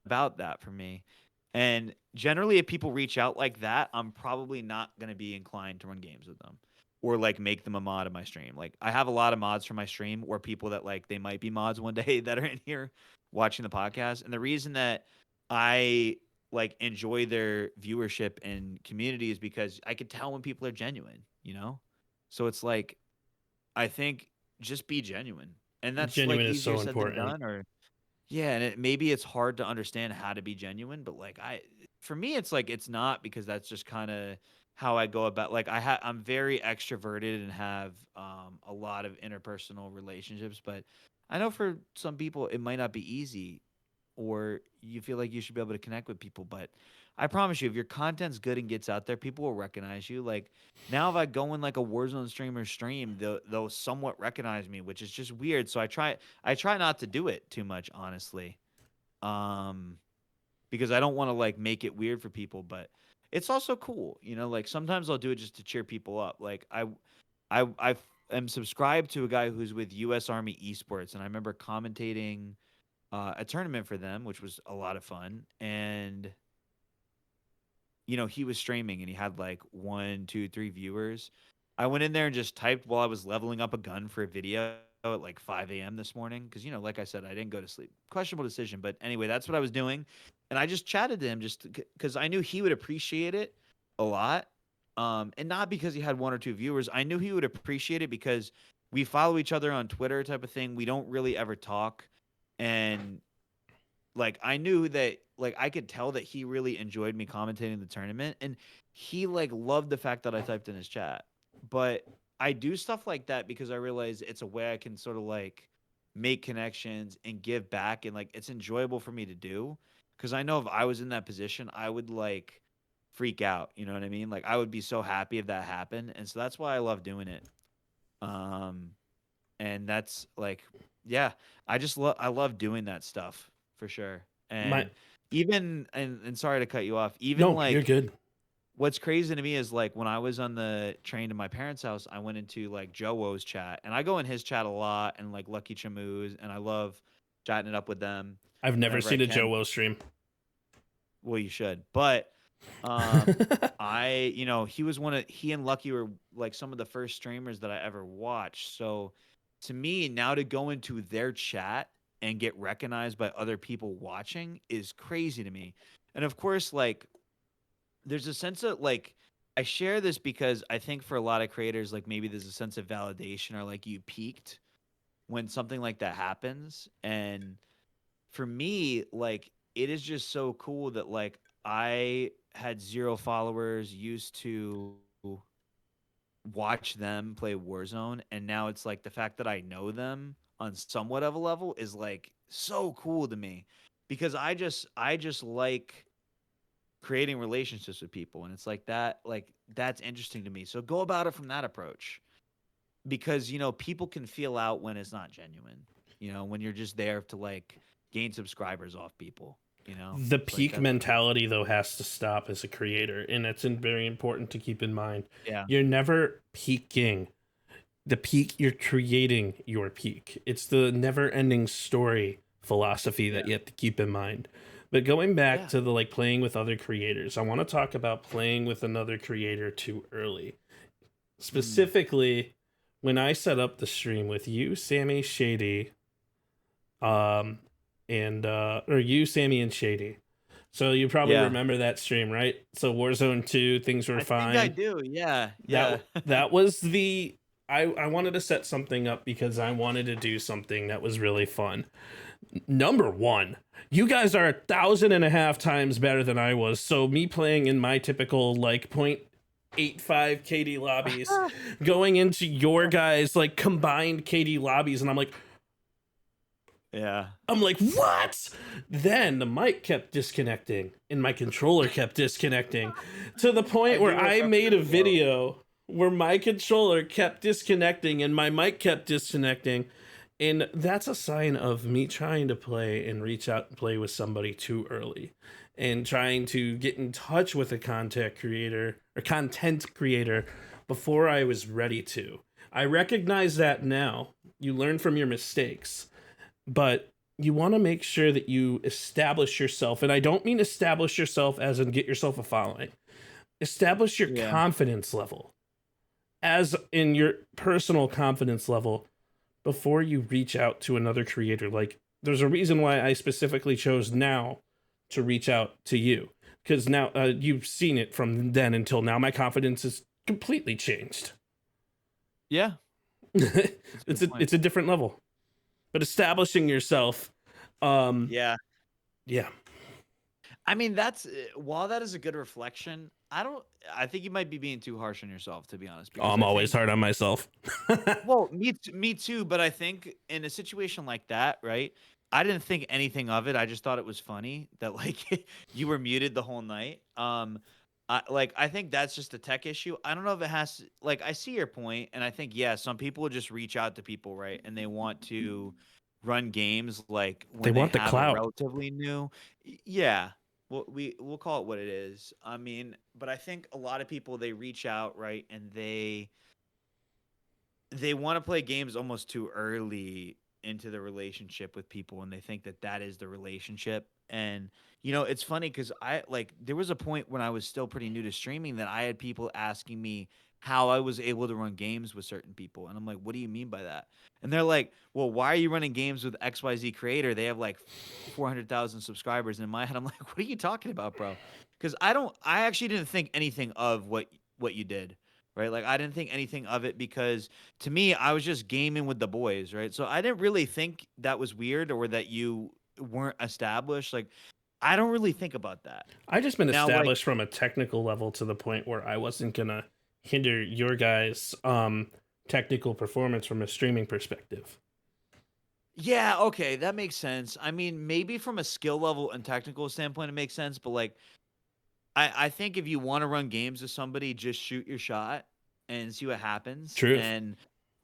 about that for me. And generally, if people reach out like that, I'm probably not going to be inclined to run games with them or like make them a mod of my stream. Like I have a lot of mods for my stream or people that like they might be mods one day that are in here watching the podcast. And the reason that I like enjoy their viewership and community is because I could tell when people are genuine. So it's like I think just be genuine. And that's like Genuine is easier so said than important. done or yeah, and maybe it's hard to understand how to be genuine, but like for me, it's like it's not because that's just kind of how I go about. Like I'm very extroverted and have a lot of interpersonal relationships, but I know for some people it might not be easy, or you feel like you should be able to connect with people. But I promise you, if your content's good and gets out there, people will recognize you. Like now, if I go in like a Warzone streamer stream, they'll somewhat recognize me, which is just weird. So I try not to do it too much, honestly, because I don't want to like make it weird for people. But it's also cool, you know. Like sometimes I'll do it just to cheer people up. Like I am subscribed to a guy who's with U.S. Army Esports, and I remember commentating a tournament for them, which was a lot of fun. And he was streaming and he had like 1, 2, 3 viewers. I went in there and just typed while I was leveling up a gun for a video at like 5 a.m. this morning because like I said, I didn't go to sleep. Questionable decision, but anyway, that's what I was doing. And I just chatted to him just because I knew he would appreciate it a lot. And not because he had 1 or 2 viewers. I knew he would appreciate it because we follow each other on Twitter type of thing. We don't really ever talk. And like I knew that like I could tell that he really enjoyed me commentating the tournament, and he like loved the fact that I typed in his chat. But I do stuff like that because I realize it's a way I can sort of like make connections and give back, and like it's enjoyable for me to do because I know if I was in that position, I would like freak out, you know what I mean? Like I would be so happy if that happened, and so that's why I love doing it. And that's like yeah, I love doing that stuff for sure. And even and sorry to cut you off. Even No, like you're good. what's crazy to me is like when I was on the train to my parents' house, I went into like Joe Wo's chat, and I go in his chat a lot, and like Lucky Chamoos, and I love chatting it up with them. I've never whenever I seen a can. Joe Will stream. Well, you should, but he was he and Lucky were like some of the first streamers that I ever watched. So to me, now to go into their chat and get recognized by other people watching is crazy to me. And of course, like there's a sense of like I share this because I think for a lot of creators, like maybe there's a sense of validation or like you peaked when something like that happens. And for me, like it is just so cool that like I had 0 followers, used to watch them play Warzone, and now it's like the fact that I know them on somewhat of a level is like so cool to me because I just like creating relationships with people, and it's like that's interesting to me. So go about it from that approach because people can feel out when it's not genuine, when you're just there to like gain subscribers off people. The peak mentality though has to stop as a creator, and it's very important to keep in mind. Yeah. You're never peaking. The peak, you're creating your peak. It's the never-ending story philosophy that you have to keep in mind. But going back to the like playing with other creators, I want to talk about playing with another creator too early. Specifically, when I set up the stream with you, Sammy, Shady, or you, Sammy, and Shady. So you probably remember that stream, right? So Warzone 2, things were fine. I think I do, yeah. That was the... I wanted to set something up because I wanted to do something that was really fun. Number one, you guys are 1,500 times better than I was. So me playing in my typical like 0.85 KD lobbies, going into your guys like combined KD lobbies, and I'm like, what? Then the mic kept disconnecting and my controller kept disconnecting to the point where I made a video where my controller kept disconnecting and my mic kept disconnecting. And that's a sign of me trying to play and reach out and play with somebody too early and trying to get in touch with a content creator before I was ready to. I recognize that now. You learn from your mistakes, but you want to make sure that you establish yourself. And I don't mean establish yourself as in get yourself a following. Establish your confidence level, as in your personal confidence level, before you reach out to another creator. Like, there's a reason why I specifically chose now to reach out to you, because now you've seen it from then until now. My confidence is completely changed. Yeah. It's a different level, but establishing yourself. Yeah. I mean, that's while that is a good reflection, I think you might be being too harsh on yourself, to be honest, Oh, because I'm I always think hard on myself. well, me too, but I think in a situation like that, right? I didn't think anything of it. I just thought it was funny that like you were muted the whole night. I think that's just a tech issue. I don't know if it has like I see your point, and I think yeah, some people will just reach out to people, right? And they want to run games like They when they want the have it clout. relatively new. Yeah. Well, we'll call it what it is. I mean, but I think a lot of people they reach out, right, and they want to play games almost too early into the relationship with people, and they think that that is the relationship. And it's funny because I like there was a point when I was still pretty new to streaming that I had people asking me how I was able to run games with certain people, and I'm like, what do you mean by that? And they're like, well, why are you running games with XYZ creator? They have like 400,000 subscribers. And in my head I'm like, what are you talking about, bro? Because I actually didn't think anything of what you did, right? Like I didn't think anything of it because to me, I was just gaming with the boys, right? So I didn't really think that was weird or that you weren't established. Like I don't really think about that. I just been Now, like, established from a technical level to the point where I wasn't gonna hinder your guys' technical performance from a streaming perspective. yeah, okay, that makes sense. I mean, maybe from a skill level and technical standpoint, it makes sense, but like I think if you want to run games with somebody, just shoot your shot and see what happens Truth. and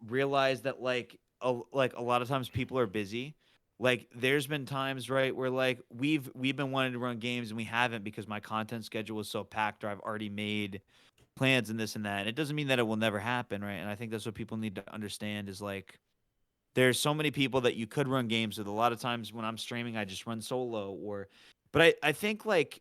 realize that like a lot of times people are busy. Like there's been times, right, where like we've been wanting to run games and we haven't because my content schedule is so packed or I've already made plans and this and that. And it doesn't mean that it will never happen, right? And I think that's what people need to understand is like there's so many people that you could run games with. A lot of times when I'm streaming, I just run solo or but I think like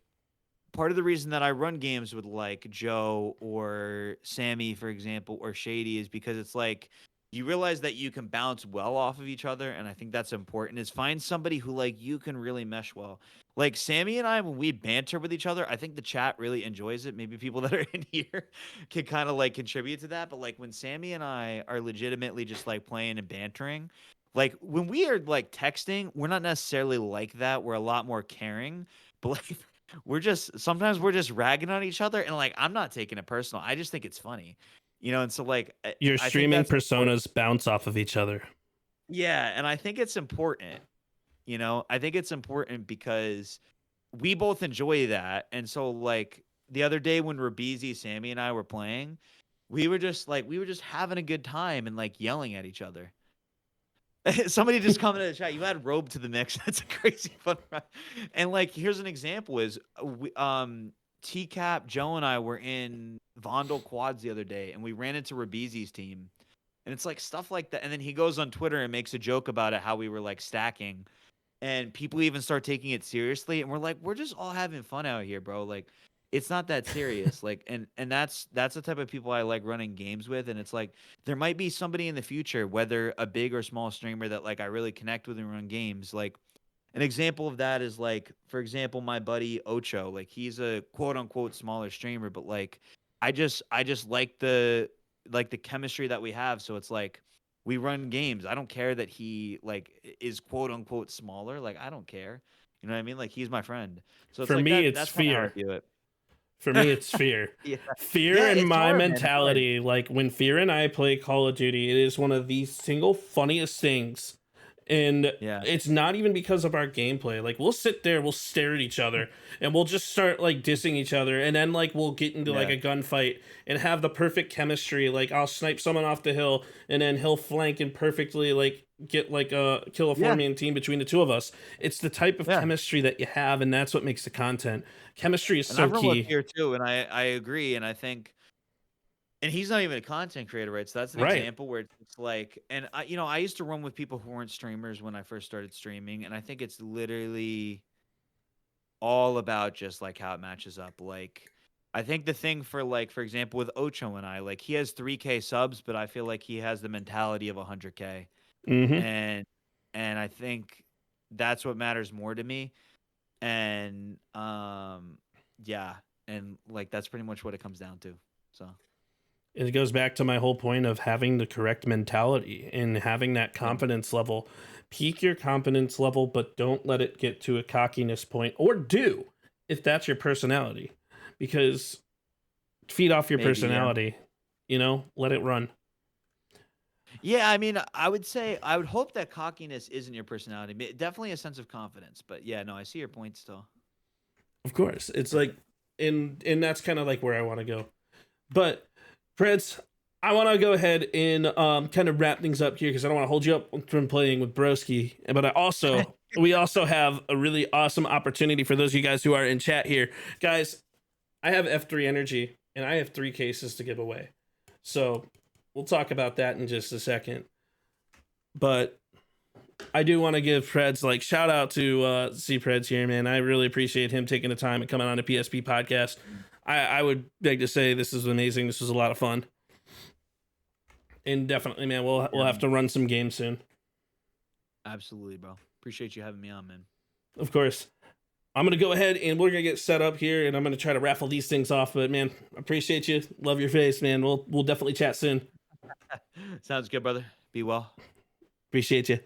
part of the reason that I run games with like Joe or Sammy, for example, or Shady is because it's like you realize that you can bounce well off of each other. And I think that's important is find somebody who like you can really mesh well. Like Sammy and I, when we banter with each other, I think the chat really enjoys it. Maybe people that are in here can kind of like contribute to that. But like when Sammy and I are legitimately just like playing and bantering, like when we are like texting, we're not necessarily like that. We're a lot more caring. But like sometimes we're just ragging on each other and like I'm not taking it personal. I just think it's funny. And so like Your I think streaming that's important. personas bounce off of each other. Yeah, and I think it's important. I think it's important because we both enjoy that. And so like the other day when Rabizi, Sammy and I were playing, we were just having a good time and like yelling at each other. Somebody just commented in the chat. You add Robe to the mix. That's a crazy fun ride. And like, here's an example: is TCap, Joe, and I were in Vondel quads the other day, and we ran into Rabizi's team, and it's like stuff like that. And then he goes on Twitter and makes a joke about it, how we were like stacking, and people even start taking it seriously, and we're like, we're just all having fun out here, bro. Like, it's not that serious. Like, and that's the type of people I like running games with, and it's like there might be somebody in the future, whether a big or small streamer that like I really connect with and run games. Like an example of that is like, for example, my buddy Ocho. Like he's a quote unquote smaller streamer, but like I just like the chemistry that we have. So it's like we run games. I don't care that he like is quote unquote smaller. Like I don't care. You know what I mean? Like he's my friend. So it's For like me, that. it's That's kind of how I fear. view it. For me, it's fear. Yeah. Fear Yeah, and it's my hard, man. It's hard. mentality. Like when Fear and I play Call of Duty, it is one of the single funniest things. And Yeah. it's not even because of our gameplay. Like we'll sit there, we'll stare at each other, and we'll just start like dissing each other, and then like we'll get into like Yeah. a gunfight and have the perfect chemistry. Like I'll snipe someone off the hill, and then he'll flank and perfectly like get like a kill a Yeah. four-man team between the two of us. It's the type of Yeah. chemistry that you have, and that's what makes the content. Chemistry is And so I've run with key. Fear too, and I agree. And I think, and he's not even a content creator, right? So that's an Right. example where it's like, and I used to run with people who weren't streamers when I first started streaming, and I think it's literally all about just like how it matches up. Like, I think the thing for like, for example, with Ocho and I, like he has 3K subs, but I feel like he has the mentality of 100K, Mm-hmm. and I think that's what matters more to me. And yeah, and like that's pretty much what it comes down to. So It goes back to my whole point of having the correct mentality and having that yeah, confidence level. Peak your confidence level, but don't let it get to a cockiness point, or do. if that's your personality, because feed off your Maybe, yeah. personality, you know, let it run. Yeah, I mean, I would say I would hope that cockiness isn't your personality. Definitely a sense of confidence, but yeah, no, I see your point still. Of course, it's like, and that's kind of like where I want to go. But Prince, I want to go ahead and kind of wrap things up here because I don't want to hold you up from playing with Broski. But we also have a really awesome opportunity for those of you guys who are in chat here, guys. I have F3 energy and I have 3 cases to give away, so we'll talk about that in just a second. But I do want to give Preds like shout out to C Preds here, man. I really appreciate him taking the time and coming on a PSP podcast. I would beg to say this is amazing. This was a lot of fun. And definitely, man, we'll have to run some games soon. Absolutely, bro. Appreciate you having me on, man. Of course. I'm going to go ahead and we're going to get set up here and I'm going to try to raffle these things off. But man, appreciate you. Love your face, man. We'll definitely chat soon. Sounds good, brother. Be well. Appreciate you.